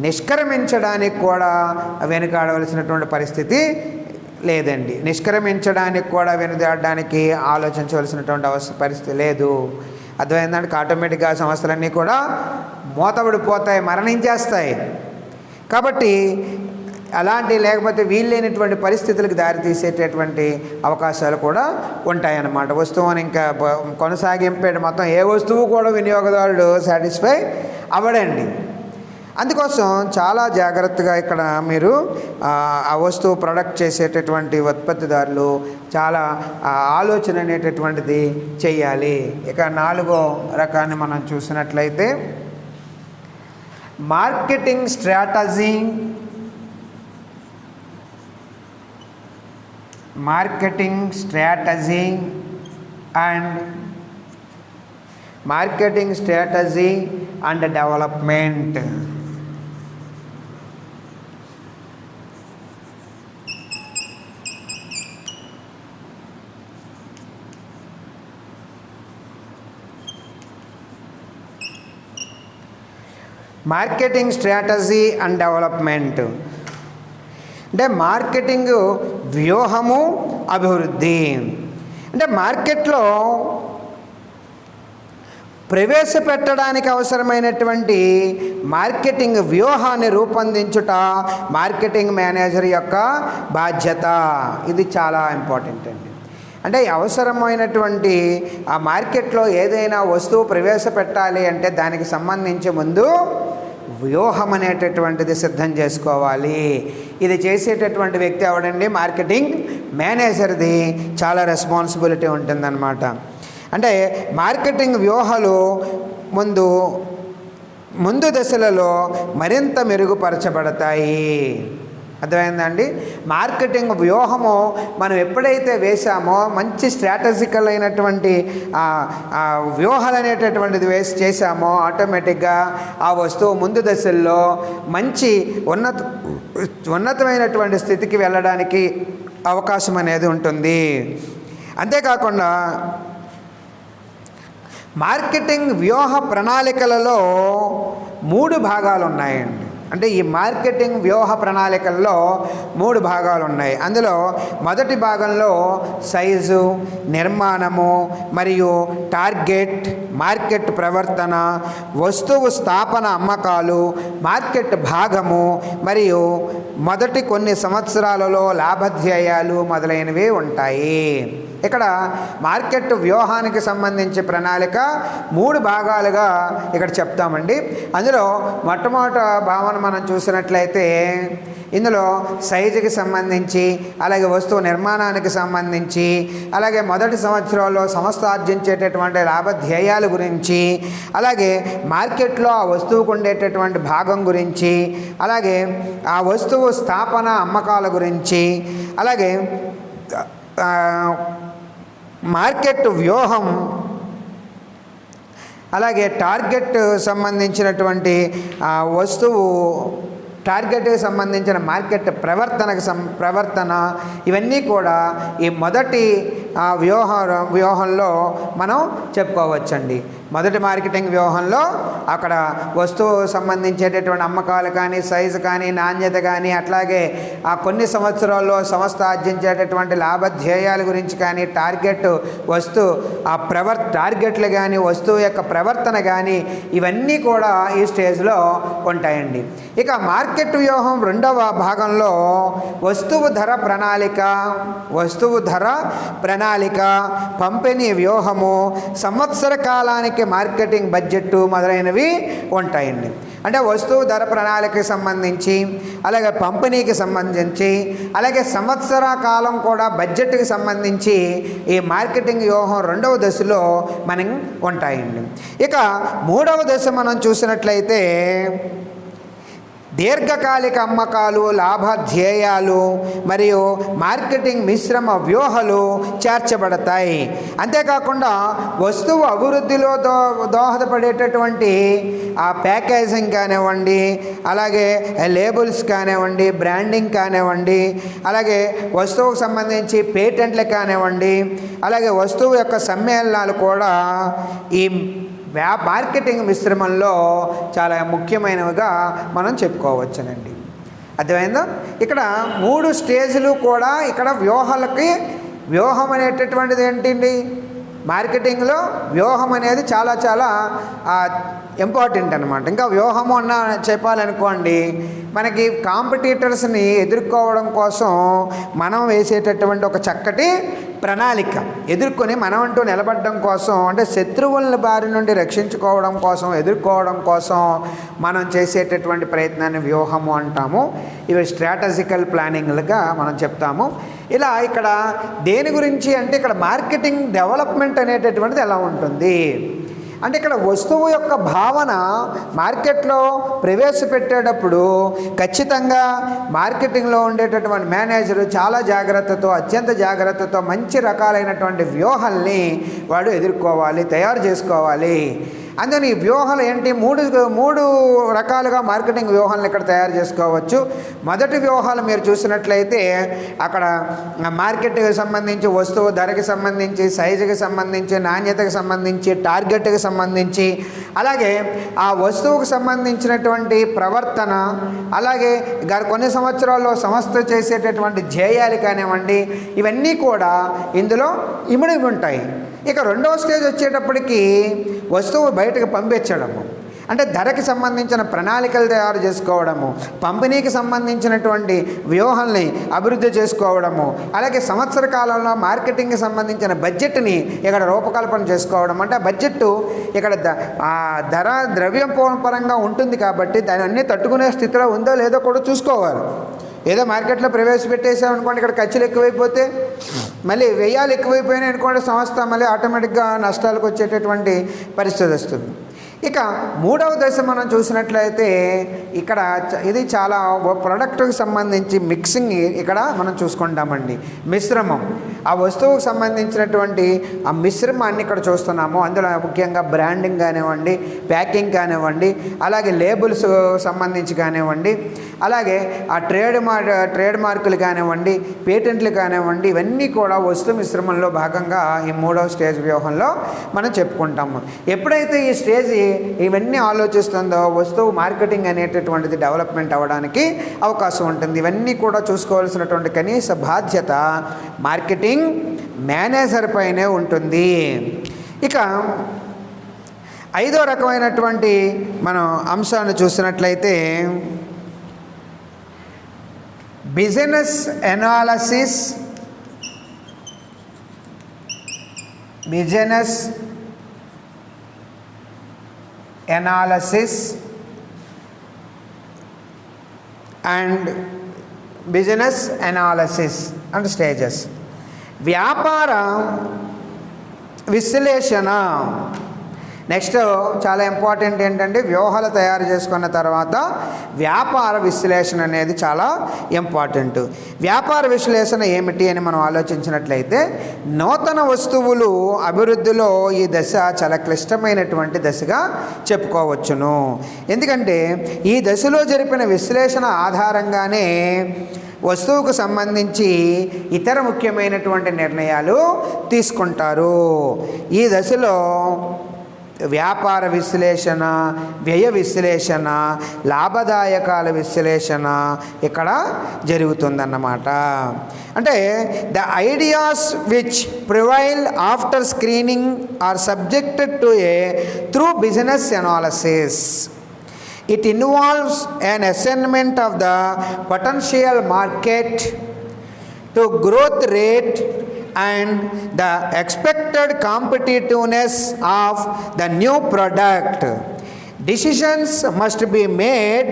నిష్క్రమించడానికి కూడా వెనుకాడవలసినటువంటి పరిస్థితి లేదండి. నిష్క్రమించడానికి కూడా వెనుదాడడానికి ఆలోచించవలసినటువంటి పరిస్థితి లేదు. అర్థమైందంటే ఆటోమేటిక్గా సంస్థలన్నీ కూడా మూతబడిపోతాయి, మరణించేస్తాయి. కాబట్టి అలాంటి లేకపోతే వీల్లేనటువంటి పరిస్థితులకు దారితీసేటటువంటి అవకాశాలు కూడా ఉంటాయన్నమాట. వస్తువుని ఇంకా కొనసాగింపేట మొత్తం ఏ వస్తువు కూడా వినియోగదారుడు సాటిస్ఫై అవ్వడండి. అందుకోసం చాలా జాగ్రత్తగా ఇక్కడ మీరు ఆ వస్తువు ప్రొడక్ట్ చేసేటటువంటి ఉత్పత్తిదారులు చాలా ఆలోచన అనేటటువంటిది చేయాలి. ఇక 4వ రకాన్ని మనం చూసినట్లయితే marketing strategy and development. Marketing strategy and development అంటే మార్కెటింగ్ వ్యూహము, అభివృద్ధి. అంటే మార్కెట్లో ప్రవేశపెట్టడానికి అవసరమైనటువంటి మార్కెటింగ్ వ్యూహాన్ని రూపొందించుట మార్కెటింగ్ మేనేజర్ యొక్క బాధ్యత. ఇది చాలా ఇంపార్టెంట్ అండి. అంటే అవసరమైనటువంటి ఆ మార్కెట్లో ఏదైనా వస్తువు ప్రవేశపెట్టాలి అంటే దానికి సంబంధించి ముందు వ్యూహం అనేటటువంటిది సిద్ధం చేసుకోవాలి. ఇది చేసేటటువంటి వ్యక్తి ఎవడండి, మార్కెటింగ్ మేనేజర్ది చాలా రెస్పాన్సిబిలిటీ ఉంటుందన్నమాట. అంటే మార్కెటింగ్ వ్యూహాలు ముందు దశలలో మరింత మెరుగుపరచబడతాయి. అర్థమైందండి? మార్కెటింగ్ వ్యూహము మనం ఎప్పుడైతే వేసామో మంచి స్ట్రాటజికల్ అయినటువంటి వ్యూహాలు అనేటటువంటిది చేసామో ఆటోమేటిక్గా ఆ వస్తువు ముందు దశల్లో మంచి ఉన్నతమైనటువంటి స్థితికి వెళ్ళడానికి అవకాశం అనేది ఉంటుంది. అంతేకాకుండా మార్కెటింగ్ వ్యూహ ప్రణాళికలలో 3 భాగాలు ఉన్నాయండి. అంటే ఈ మార్కెటింగ్ వ్యూహ ప్రణాళికల్లో 3 భాగాలు ఉన్నాయి. అందులో మొదటి భాగంలో సైజు, నిర్మాణము మరియు టార్గెట్, మార్కెట్ ప్రవర్తన, వస్తువు స్థాపన, అమ్మకాలు, మార్కెట్ భాగము మరియు మొదటి కొన్ని సంవత్సరాలలో లాభధ్యేయాలు మొదలైనవి ఉంటాయి. ఇక్కడ మార్కెట్ వ్యూహానికి సంబంధించి ప్రణాళిక 3 భాగాలుగా ఇక్కడ చెప్తామండి. అందులో మొట్టమొదటి భావన మనం చూసినట్లయితే ఇందులో సైజుకి సంబంధించి, అలాగే వస్తువు నిర్మాణానికి సంబంధించి, అలాగే మొదటి సంవత్సరంలో సంస్థ ఆర్జించేటటువంటి లాభధ్యేయాల గురించి, అలాగే మార్కెట్లో ఆ వస్తువుకు ఉండేటటువంటి భాగం గురించి, అలాగే ఆ వస్తువు స్థాపన, అమ్మకాల గురించి, అలాగే మార్కెట్ వ్యూహం, అలాగే టార్గెట్ సంబంధించినటువంటి వస్తువు టార్గెట్కి సంబంధించిన మార్కెట్ ప్రవర్తన ఇవన్నీ కూడా ఈ మొదటి వ్యూహంలో మనం చెప్పుకోవచ్చండి. మొదటి మార్కెటింగ్ వ్యూహంలో అక్కడ వస్తువు సంబంధించేటటువంటి అమ్మకాలు కానీ, సైజు కానీ, నాణ్యత కానీ, అట్లాగే ఆ కొన్ని సంవత్సరాల్లో సంస్థ ఆర్జించేటటువంటి లాభధ్యేయాల గురించి కానీ, టార్గెట్లు కానీ, వస్తువు యొక్క ప్రవర్తన కానీ, ఇవన్నీ కూడా ఈ స్టేజ్లో ఉంటాయండి. ఇక మార్కెట్ వ్యూహం రెండవ భాగంలో వస్తువు ధర ప్రణాళిక, పంపిణీ వ్యూహము, సంవత్సర కాలానికి మార్కెటింగ్ బడ్జెట్ మొదలైనవి ఉంటాయండి. అంటే వస్తువు ధర ప్రణాళికకి సంబంధించి, అలాగే పంపిణీకి సంబంధించి, అలాగే సంవత్సర కాలం కూడా బడ్జెట్కి సంబంధించి ఈ మార్కెటింగ్ వ్యూహం రెండవ దశలో మనం ఉంటాయండి. ఇక మూడవ దశ మనం చూసినట్లయితే దీర్ఘకాలిక అమ్మకాలు, లాభధ్యేయాలు మరియు మార్కెటింగ్ మిశ్రమ వ్యూహాలు చేర్చబడతాయి. అంతేకాకుండా వస్తువు అభివృద్ధిలో దోహదపడేటటువంటి ఆ ప్యాకేజింగ్ కానివ్వండి, అలాగే లేబుల్స్ కానివ్వండి, బ్రాండింగ్ కానివ్వండి, అలాగే వస్తువుకు సంబంధించి పేటెంట్లు కానివ్వండి, అలాగే వస్తువు యొక్క సమ్మేళనాలు కూడా ఈ మార్కెటింగ్ మిశ్రమంలో చాలా ముఖ్యమైనవిగా మనం చెప్పుకోవచ్చునండి. అర్థమైందా? ఇక్కడ 3 స్టేజ్లు కూడా ఇక్కడ వ్యూహం అనేటటువంటిది ఏంటండి, మార్కెటింగ్లో వ్యూహం అనేది చాలా చాలా ఇంపార్టెంట్ అనమాట. ఇంకా వ్యూహము చెప్పాలనుకోండి, మనకి కాంపిటీటర్స్ని ఎదుర్కోవడం కోసం మనం వేసేటటువంటి ఒక చక్కటి ప్రణాళిక, ఎదుర్కొని మనం అంటూ నిలబడడం కోసం, అంటే శత్రువుల బారి నుండి రక్షించుకోవడం కోసం, ఎదుర్కోవడం కోసం మనం చేసేటటువంటి ప్రయత్నాన్ని వ్యూహము అంటాము. ఇవి స్ట్రాటజికల్ ప్లానింగ్లుగా మనం చెప్తాము. ఇలా ఇక్కడ దేని గురించి అంటే ఇక్కడ మార్కెటింగ్ డెవలప్మెంట్ అనేటటువంటిది ఎలా ఉంటుంది అంటే ఇక్కడ వస్తువు యొక్క భావన మార్కెట్లో ప్రవేశపెట్టేటప్పుడు ఖచ్చితంగా మార్కెటింగ్లో ఉండేటటువంటి మేనేజరు చాలా జాగ్రత్తతో, అత్యంత జాగ్రత్తతో మంచి రకాలైనటువంటి వ్యూహాల్ని వాడు ఎదుర్కోవాలి, తయారు చేసుకోవాలి. అందుకని ఈ వ్యూహాలు ఏంటి, మూడు రకాలుగా మార్కెటింగ్ వ్యూహాలను ఇక్కడ తయారు చేసుకోవచ్చు. మొదటి వ్యూహాలు మీరు చూసినట్లయితే అక్కడ మార్కెట్కి సంబంధించి, వస్తువు ధరకి సంబంధించి, సైజుకి సంబంధించి, నాణ్యతకు సంబంధించి, టార్గెట్కి సంబంధించి, అలాగే ఆ వస్తువుకు సంబంధించినటువంటి ప్రవర్తన, అలాగే కొన్ని సంవత్సరాల్లో సంస్థ చేసేటటువంటి ధ్యేయాలు కానివ్వండి, ఇవన్నీ కూడా ఇందులో ఇమిడి ఉంటాయి. ఇక రెండవ స్టేజ్ వచ్చేటప్పటికి వస్తువు బయటకు పంపించడము, అంటే ధరకి సంబంధించిన ప్రణాళికలు తయారు చేసుకోవడము, పంపిణీకి సంబంధించినటువంటి వ్యూహాల్ని అభివృద్ధి చేసుకోవడము, అలాగే సంవత్సర కాలంలో మార్కెటింగ్కి సంబంధించిన బడ్జెట్ని ఇక్కడ రూపకల్పన చేసుకోవడం. అంటే బడ్జెట్ ఇక్కడ ద్రవ్యం పరంగా ఉంటుంది కాబట్టి దాన్ని అన్నీ తట్టుకునే స్థితిలో ఉందో లేదో కూడా చూసుకోవాలి. ఏదో మార్కెట్లో ప్రవేశపెట్టేసామనుకోండి, ఇక్కడ ఖర్చులు ఎక్కువైపోతే, మళ్ళీ వ్యయాలు ఎక్కువైపోయినాయి అనుకోండి, సంస్థ మళ్ళీ ఆటోమేటిక్గా నష్టాలకు వచ్చేటటువంటి పరిస్థితి వస్తుంది. ఇక మూడవ దశ మనం చూసినట్లయితే ఇక్కడ ఇది చాలా ప్రొడక్ట్కి సంబంధించి మిక్సింగ్ ఇక్కడ మనం చూసుకుంటామండి. మిశ్రమం, ఆ వస్తువుకు సంబంధించినటువంటి ఆ మిశ్రమాన్ని ఇక్కడ చూస్తున్నాము. అందులో ముఖ్యంగా బ్రాండింగ్ కానివ్వండి, ప్యాకింగ్ కానివ్వండి, అలాగే లేబుల్స్ సంబంధించి కానివ్వండి, అలాగే ఆ ట్రేడ్ మార్కులు కానివ్వండి, పేటెంట్లు కానివ్వండి, ఇవన్నీ కూడా వస్తు మిశ్రమంలో భాగంగా ఈ మూడవ స్టేజ్ వ్యూహంలో మనం చెప్పుకుంటాము. ఎప్పుడైతే ఈ స్టేజ్ ఇవన్నీ ఆలోచిస్తుందో వస్తువు మార్కెటింగ్ అనేటటువంటిది డెవలప్మెంట్ అవ్వడానికి అవకాశం ఉంటుంది. ఇవన్నీ కూడా చూసుకోవాల్సినటువంటి కనీస బాధ్యత మార్కెటింగ్ మేనేజర్ పైనే ఉంటుంది. ఇక ఐదో రకమైనటువంటి మనం అంశాన్ని చూసినట్లయితే బిజినెస్ ఎనాలసిస్ అండ్ స్టేజెస్. వ్యాపార విశ్లేషణ. నెక్స్ట్ చాలా ఇంపార్టెంట్ ఏంటంటే వ్యూహాలు తయారు చేసుకున్న తర్వాత వ్యాపార విశ్లేషణ అనేది చాలా ఇంపార్టెంట్. వ్యాపార విశ్లేషణ ఏమిటి అని మనం ఆలోచించినట్లయితే నూతన వస్తువులు అభివృద్ధిలో ఈ దశ చాలా క్లిష్టమైనటువంటి దశగా చెప్పుకోవచ్చును. ఎందుకంటే ఈ దశలో జరిపిన విశ్లేషణ ఆధారంగానే వస్తువుకు సంబంధించి ఇతర ముఖ్యమైనటువంటి నిర్ణయాలు తీసుకుంటారు. ఈ దశలో వ్యాపార విశ్లేషణ, వ్యయ విశ్లేషణ, లాభదాయకాల విశ్లేషణ ఇక్కడ జరుగుతుందన్నమాట. అంటే the ideas which prevail after screening are subjected to a through business analysis. It involves an assessment of the potential market to growth rate and the expected competitiveness of the new product. Decisions must be made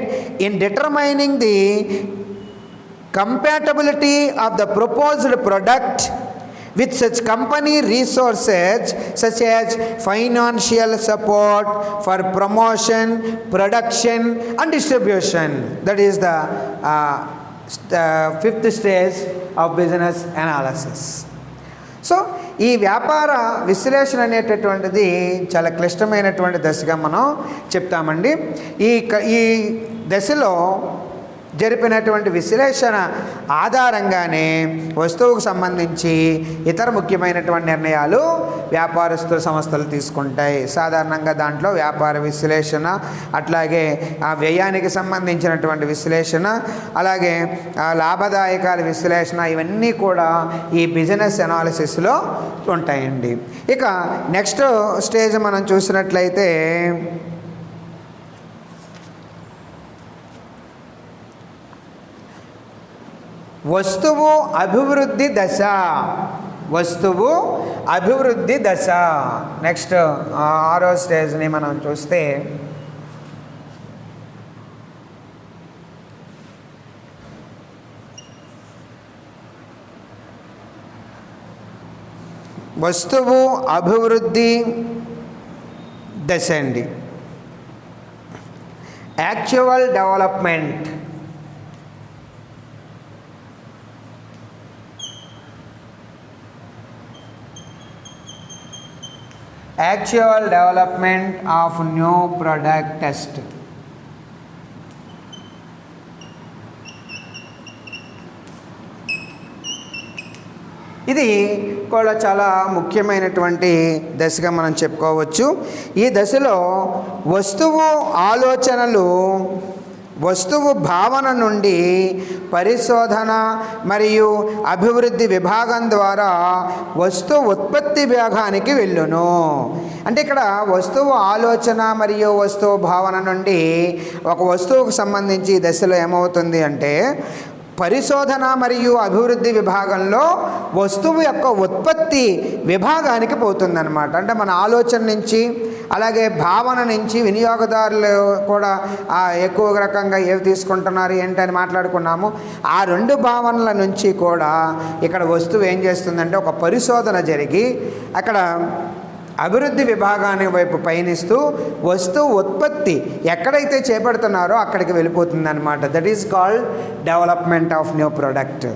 in determining the compatibility of the proposed product with such company resources such as financial support for promotion, production and distribution. That is the fifth stage of business analysis. So ఈ వ్యాపార విశ్లేషణ అనేటటువంటిది చాలా క్లిష్టమైనటువంటి దశగా మనం చెప్తామండి. ఈ దశలో జరిపినటువంటి విశ్లేషణ ఆధారంగానే వస్తువుకు సంబంధించి ఇతర ముఖ్యమైనటువంటి నిర్ణయాలు వ్యాపారస్తుల సంస్థలు తీసుకుంటాయి. సాధారణంగా దాంట్లో వ్యాపార విశ్లేషణ, అట్లాగే ఆ వ్యయానికి సంబంధించినటువంటి విశ్లేషణ, అలాగే లాభదాయకాల విశ్లేషణ, ఇవన్నీ కూడా ఈ బిజినెస్ అనాలిసిస్లో ఉంటాయండి. ఇక నెక్స్ట్ స్టేజ్ మనం చూసినట్లయితే వస్తువు అభివృద్ధి దశ. వస్తువు అభివృద్ధి దశ నెక్స్ట్ 6వ స్టేజ్ని మనం చూస్తే వస్తువు అభివృద్ధి దశ అండి. Actual development. Actual development of new product test. ఇది కూడా చాలా ముఖ్యమైనటువంటి దశగా మనం చెప్పుకోవచ్చు. ఈ దశలో వస్తువు ఆలోచనలు వస్తువు భావన నుండి పరిశోధన మరియు అభివృద్ధి విభాగం ద్వారా వస్తువు ఉత్పత్తి విభాగానికి వెళ్ళును. అంటే ఇక్కడ వస్తువు ఆలోచన మరియు వస్తువు భావన నుండి ఒక వస్తువుకు సంబంధించి ఈ దశలో ఏమవుతుంది అంటే పరిశోధన మరియు అభివృద్ధి విభాగంలో వస్తువు యొక్క ఉత్పత్తి విభాగానికి పోతుందన్నమాట. అంటే మన ఆలోచన నుంచి, అలాగే భావన నుంచి, వినియోగదారులు కూడా ఎక్కువ రకంగా ఏవి తీసుకుంటున్నారు ఏంటని మాట్లాడుకున్నాము. ఆ రెండు భావనల నుంచి కూడా ఇక్కడ వస్తువు ఏం చేస్తుందంటే ఒక పరిశోధన జరిగి అక్కడ అభివృద్ధి విభాగానికి వైపు పయనిస్తూ వస్తువు ఉత్పత్తి ఎక్కడైతే చేపడుతున్నారో అక్కడికి వెళ్ళిపోతుంది అనమాట. That is called development of new product.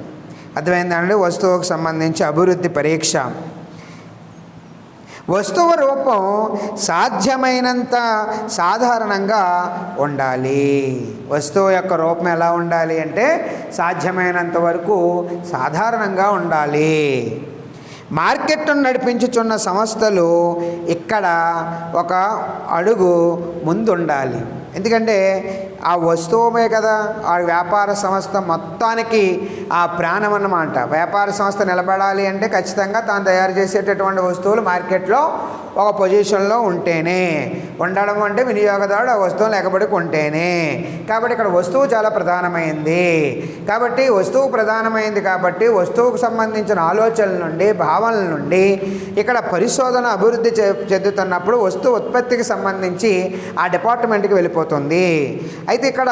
అర్థమైందండి. వస్తువుకు సంబంధించి అభివృద్ధి పరీక్ష. వస్తువు రూపం సాధ్యమైనంత సాధారణంగా ఉండాలి. వస్తువు యొక్క రూపం ఎలా ఉండాలి అంటే సాధ్యమైనంత వరకు సాధారణంగా ఉండాలి. మార్కెట్ను నడిపించుచున్న సంస్థలు ఇక్కడ ఒక అడుగు ముందు ఉండాలి. ఎందుకంటే ఆ వస్తువుమే కదా ఆ వ్యాపార సంస్థ మొత్తానికి ఆ ప్రాణం అన్నమాట. వ్యాపార సంస్థ నిలబడాలి అంటే ఖచ్చితంగా తాను తయారు చేసేటటువంటి వస్తువులు మార్కెట్లో ఒక పొజిషన్లో ఉంటేనే, ఉండడం అంటే వినియోగదారుడు ఆ వస్తువులు ఎగబడి కొంటేనే. కాబట్టి ఇక్కడ వస్తువు చాలా ప్రధానమైంది. కాబట్టి వస్తువు ప్రధానమైంది కాబట్టి వస్తువుకు సంబంధించిన ఆలోచనల నుండి, భావనల నుండి ఇక్కడ పరిశోధన అభివృద్ధి చెందుతున్నప్పుడు వస్తువు ఉత్పత్తికి సంబంధించి ఆ డిపార్ట్మెంట్కి వెళ్ళిపోతుంది. అయితే ఇక్కడ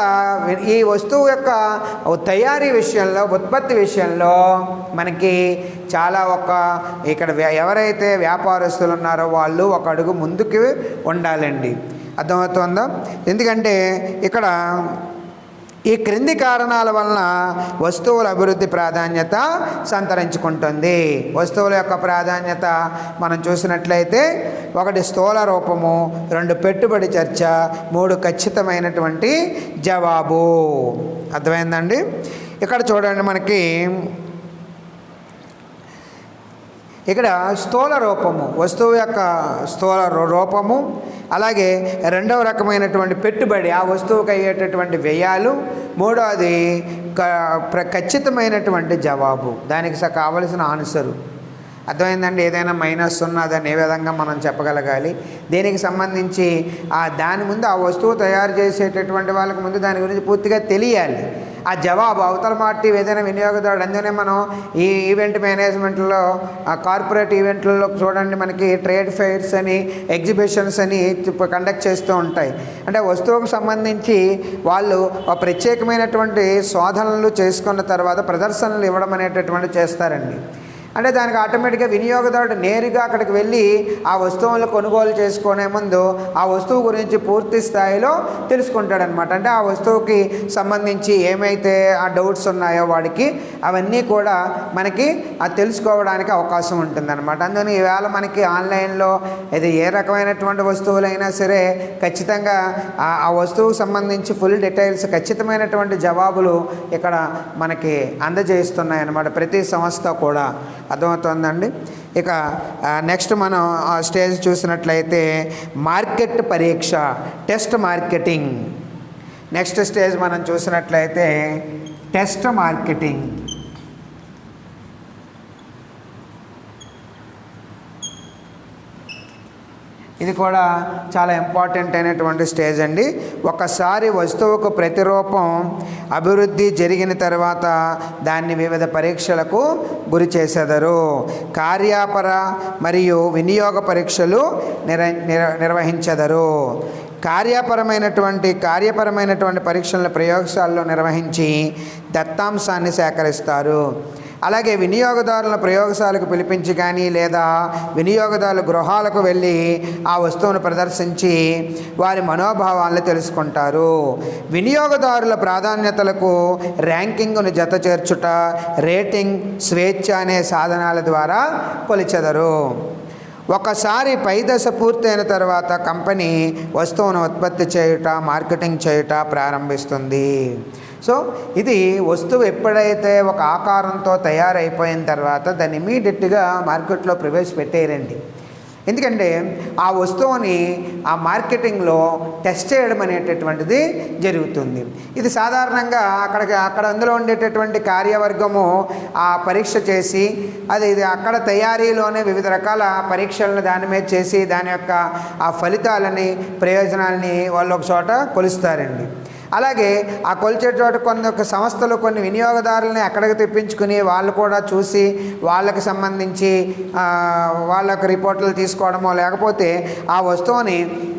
ఈ వస్తువు యొక్క తయారీ విషయంలో, ఉత్పత్తి విషయంలో మనకి చాలా ఇక్కడ ఎవరైతే వ్యాపారస్తులు ఉన్నారో వాళ్ళు ఒక అడుగు ముందుకు ఉండాలండి. అర్థమవుతుందా? ఎందుకంటే ఇక్కడ ఈ క్రింది కారణాల వలన వస్తువుల అభివృద్ధి ప్రాధాన్యత సంతరించుకుంటుంది. వస్తువుల యొక్క ప్రాధాన్యత మనం చూసినట్లయితే 1 స్థూల రూపము, 2 పెట్టుబడి చర్చ, 3 ఖచ్చితమైనటువంటి జవాబు. అర్థమైందండి? ఇక్కడ చూడండి, మనకి ఇక్కడ స్థూల రూపము, వస్తువు యొక్క స్థూల రూపము, అలాగే రెండవ రకమైనటువంటి పెట్టుబడి, ఆ వస్తువుకి అయ్యేటటువంటి వ్యయాలు, మూడవది ఖచ్చితమైనటువంటి జవాబు, దానికి కావలసిన ఆన్సరు. అర్థమైందండి? ఏదైనా మైనస్ ఉన్నదని ఏ విధంగా మనం చెప్పగలగాలి, దీనికి సంబంధించి దాని ముందు ఆ వస్తువు తయారు చేసేటటువంటి వాళ్ళకి ముందు దాని గురించి పూర్తిగా తెలియాలి. ఆ జవాబు అవతల పార్టీ ఏదైనా వినియోగదారుడు. అందుకనే మనం ఈ ఈవెంట్ మేనేజ్మెంట్లో, కార్పొరేట్ ఈవెంట్లలో చూడండి, మనకి ట్రేడ్ ఫెయిర్స్ అని, ఎగ్జిబిషన్స్ అని కండక్ట్ చేస్తూ ఉంటాయి. అంటే వస్తువుకు సంబంధించి వాళ్ళు ప్రత్యేకమైనటువంటి శోధనలు చేసుకున్న తర్వాత ప్రదర్శనలు ఇవ్వడం అనేటటువంటి చేస్తారండి. అంటే దానికి ఆటోమేటిక్గా వినియోగదారుడు నేరుగా అక్కడికి వెళ్ళి ఆ వస్తువులను కొనుగోలు చేసుకునే ముందు ఆ వస్తువు గురించి పూర్తి స్థాయిలో తెలుసుకుంటాడనమాట. అంటే ఆ వస్తువుకి సంబంధించి ఏమైతే ఆ డౌట్స్ ఉన్నాయో వాడికి అవన్నీ కూడా మనకి తెలుసుకోవడానికి అవకాశం ఉంటుందన్నమాట. అందుకని ఈవేళ మనకి ఆన్లైన్లో ఇది ఏ రకమైనటువంటి వస్తువులైనా సరే ఖచ్చితంగా ఆ వస్తువుకు సంబంధించి ఫుల్ డీటెయిల్స్, ఖచ్చితమైనటువంటి జవాబులు ఇక్కడ మనకి అందజేస్తున్నాయి అన్నమాట ప్రతి సంస్థ కూడా. అర్థమవుతుందండి? ఇక నెక్స్ట్ మనం ఆ స్టేజ్ చూసినట్లయితే మార్కెట్ పరీక్ష, టెస్ట్ మార్కెటింగ్. నెక్స్ట్ స్టేజ్ మనం చూసినట్లయితే టెస్ట్ మార్కెటింగ్. ఇది కూడా చాలా ఇంపార్టెంట్ అయినటువంటి స్టేజ్ అండి. ఒకసారి వస్తువుకు ప్రతిరూపం అభివృద్ధి జరిగిన తర్వాత దాన్ని వివిధ పరీక్షలకు గురి చేసెదరు. కార్యాపర మరియు వినియోగ పరీక్షలు నిర్వహించెదరు. కార్యపరమైనటువంటి పరీక్షలను ప్రయోగశాలలో నిర్వహించి దత్తాంశాన్ని సేకరిస్తారు. అలాగే వినియోగదారుల ప్రయోగశాలకు పిలిపించి కానీ లేదా వినియోగదారుల గృహాలకు వెళ్ళి ఆ వస్తువును ప్రదర్శించి వారి మనోభావాలను తెలుసుకుంటారు. వినియోగదారుల ప్రాధాన్యతలకు ర్యాంకింగ్ను జత చేర్చుట, రేటింగ్, స్వేచ్ఛ అనే సాధనాల ద్వారా కొలిచెదరు. ఒకసారి పై దశ పూర్తయిన తర్వాత కంపెనీ వస్తువును ఉత్పత్తి చేయుట, మార్కెటింగ్ చేయుట ప్రారంభిస్తుంది. సో ఇది వస్తువు ఎప్పుడైతే ఒక ఆకారంతో తయారైపోయిన తర్వాత దాన్ని ఇమీడియట్గా మార్కెట్లో ప్రవేశపెట్టేయండి. ఎందుకంటే ఆ వస్తువుని ఆ మార్కెటింగ్లో టెస్ట్ చేయడం అనేటటువంటిది జరుగుతుంది. ఇది సాధారణంగా అక్కడ అందులో ఉండేటటువంటి కార్యవర్గము ఆ పరీక్ష చేసి ఇది అక్కడ తయారీలోనే వివిధ రకాల పరీక్షలను దాని మీద చేసి దాని యొక్క ఆ ఫలితాలని, ప్రయోజనాలని వాళ్ళు ఒక చోట కొలుస్తారండి. అలాగే ఆ కొలిచే చోట కొన్ని సంస్థలు కొన్ని వినియోగదారులని అక్కడికి తెప్పించుకుని వాళ్ళు కూడా చూసి వాళ్ళకి సంబంధించి వాళ్ళకి రిపోర్ట్లు తీసుకోవడమో, లేకపోతే ఆ వస్తువుని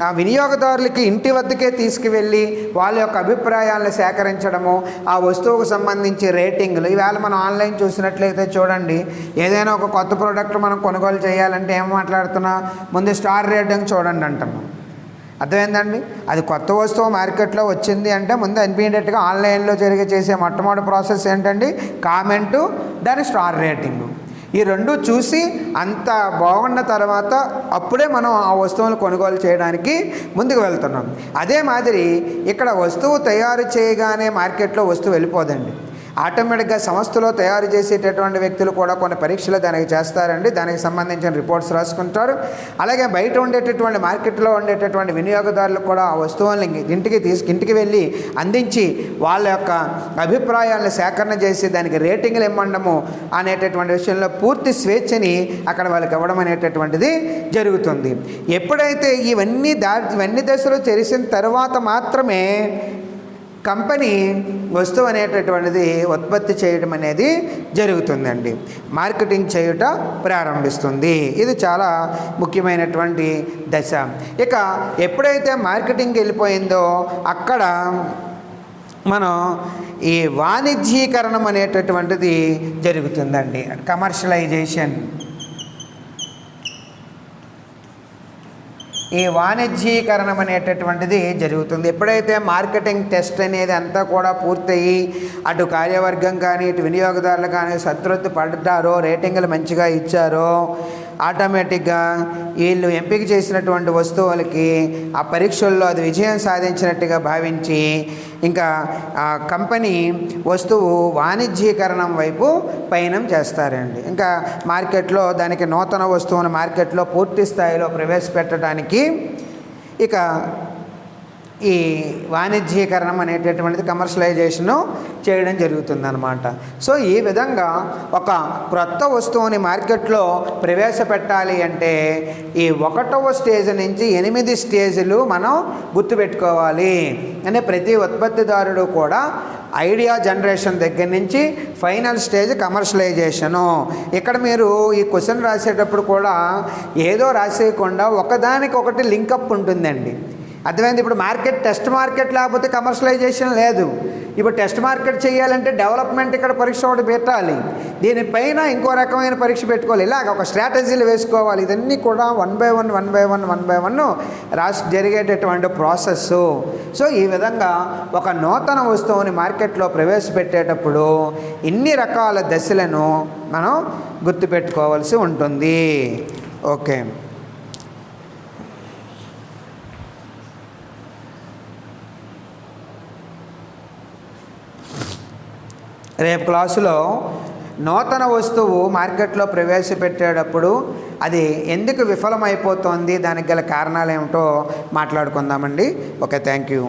ఆ వినియోగదారులకి ఇంటి వద్దకే తీసుకువెళ్ళి వాళ్ళ యొక్క అభిప్రాయాలను సేకరించడము, ఆ వస్తువుకు సంబంధించి రేటింగ్లు. ఈవేళ మనం ఆన్లైన్ చూసినట్లయితే చూడండి, ఏదైనా ఒక కొత్త ప్రోడక్ట్ మనం కొనుగోలు చేయాలంటే ఏం మాట్లాడుతున్నా, ముందు స్టార్ రేటింగ్ చూడండి అంటున్నాం. అర్థమైందండి? అది కొత్త వస్తువు మార్కెట్లో వచ్చింది అంటే ముందు ఇమీడియట్గా ఆన్లైన్లో చేసే మొట్టమొదటి ప్రాసెస్ ఏంటండి, కామెంటు, దాని స్టార్ రేటింగు. ఈ రెండు చూసి అంత బాగున్న తర్వాత అప్పుడే మనం ఆ వస్తువును కొనుగోలు చేయడానికి ముందుకు వెళ్తున్నాం. అదే మాదిరి ఇక్కడ వస్తువు తయారు చేయగానే మార్కెట్లో వస్తువు వెళ్ళిపోదండి. ఆటోమేటిక్గా సంస్థలో తయారు చేసేటటువంటి వ్యక్తులు కూడా కొన్ని పరీక్షలు దానికి చేస్తారండి. దానికి సంబంధించిన రిపోర్ట్స్ రాసుకుంటారు. అలాగే బయట ఉండేటటువంటి మార్కెట్లో ఉండేటటువంటి వినియోగదారులకు కూడా ఆ వస్తువులను ఇంటికి వెళ్ళి అందించి వాళ్ళ యొక్క అభిప్రాయాలను సేకరణ చేసి దానికి రేటింగ్లు ఇవ్వడము అనేటటువంటి విషయంలో పూర్తి స్వేచ్ఛని అక్కడ వాళ్ళకి ఇవ్వడం అనేటటువంటిది జరుగుతుంది. ఎప్పుడైతే ఇవన్నీ దశలు చేసిన తర్వాత మాత్రమే కంపెనీ వస్తువు అనేటటువంటిది ఉత్పత్తి చేయడం అనేది జరుగుతుందండి. మార్కెటింగ్ చేయుట ప్రారంభిస్తుంది. ఇది చాలా ముఖ్యమైనటువంటి దశ. ఇక ఎప్పుడైతే మార్కెటింగ్ వెళ్ళిపోయిందో అక్కడ మనం ఈ వాణిజ్యీకరణం అనేటటువంటిది జరుగుతుందండి. కమర్షియలైజేషన్. ఈ వాణిజ్యీకరణం అనేటటువంటిది జరుగుతుంది. ఎప్పుడైతే మార్కెటింగ్ టెస్ట్ అనేది అంతా కూడా పూర్తయి అటు కార్యవర్గం కానీ ఇటు వినియోగదారులు కానీ సంతృప్తి పడ్డారో, రేటింగ్లు మంచిగా ఇచ్చారో, ఆటోమేటిక్గా వీళ్ళు ఎంపిక చేసినటువంటి వస్తువులకి ఆ పరీక్షల్లో అది విజయం సాధించినట్టుగా భావించి ఇంకా ఆ కంపెనీ వస్తువు వాణిజ్యీకరణం వైపు పయనం చేస్తారండి. ఇంకా మార్కెట్లో దానికి నూతన వస్తువును మార్కెట్లో పూర్తి స్థాయిలో ప్రవేశపెట్టడానికి ఇక ఈ వాణిజ్యీకరణం అనేటటువంటిది కమర్షియలైజేషను చేయడం జరుగుతుందన్నమాట. సో ఈ విధంగా ఒక క్రొత్త వస్తువుని మార్కెట్లో ప్రవేశపెట్టాలి అంటే ఈ 1వ స్టేజ్ నుంచి 8 స్టేజ్లు మనం గుర్తుపెట్టుకోవాలి. అంటే ప్రతి ఉత్పత్తిదారుడు కూడా ఐడియా జనరేషన్ దగ్గర నుంచి ఫైనల్ స్టేజ్ కమర్షియలైజేషను. ఇక్కడ మీరు ఈ క్వశ్చన్ రాసేటప్పుడు కూడా ఏదో రాసేయకుండా ఒకదానికొకటి లింకప్ ఉంటుందండి. అర్థమైంది? ఇప్పుడు టెస్ట్ మార్కెట్ లేకపోతే కమర్షియలైజేషన్ లేదు. ఇప్పుడు టెస్ట్ మార్కెట్ చేయాలంటే డెవలప్మెంట్ ఇక్కడ పరీక్ష ఒకటి పెట్టాలి, దీనిపైన ఇంకో రకమైన పరీక్ష పెట్టుకోవాలి. ఇలాగ ఒక స్ట్రాటజీలు వేసుకోవాలి. ఇదన్నీ కూడా 1 by 1 రాసి జరిగేటటువంటి ప్రాసెస్. సో ఈ విధంగా ఒక నూతన వస్తువుని మార్కెట్లో ప్రవేశపెట్టేటప్పుడు ఇన్ని రకాల దశలను మనం గుర్తుపెట్టుకోవాల్సి ఉంటుంది. ఓకే. రేపు క్లాసులో నూతన వస్తువు మార్కెట్లో ప్రవేశపెట్టేటప్పుడు అది ఎందుకు విఫలమైపోతుంది, దానికి గల కారణాలు ఏమిటో మాట్లాడుకుందామండి. Okay, thank you.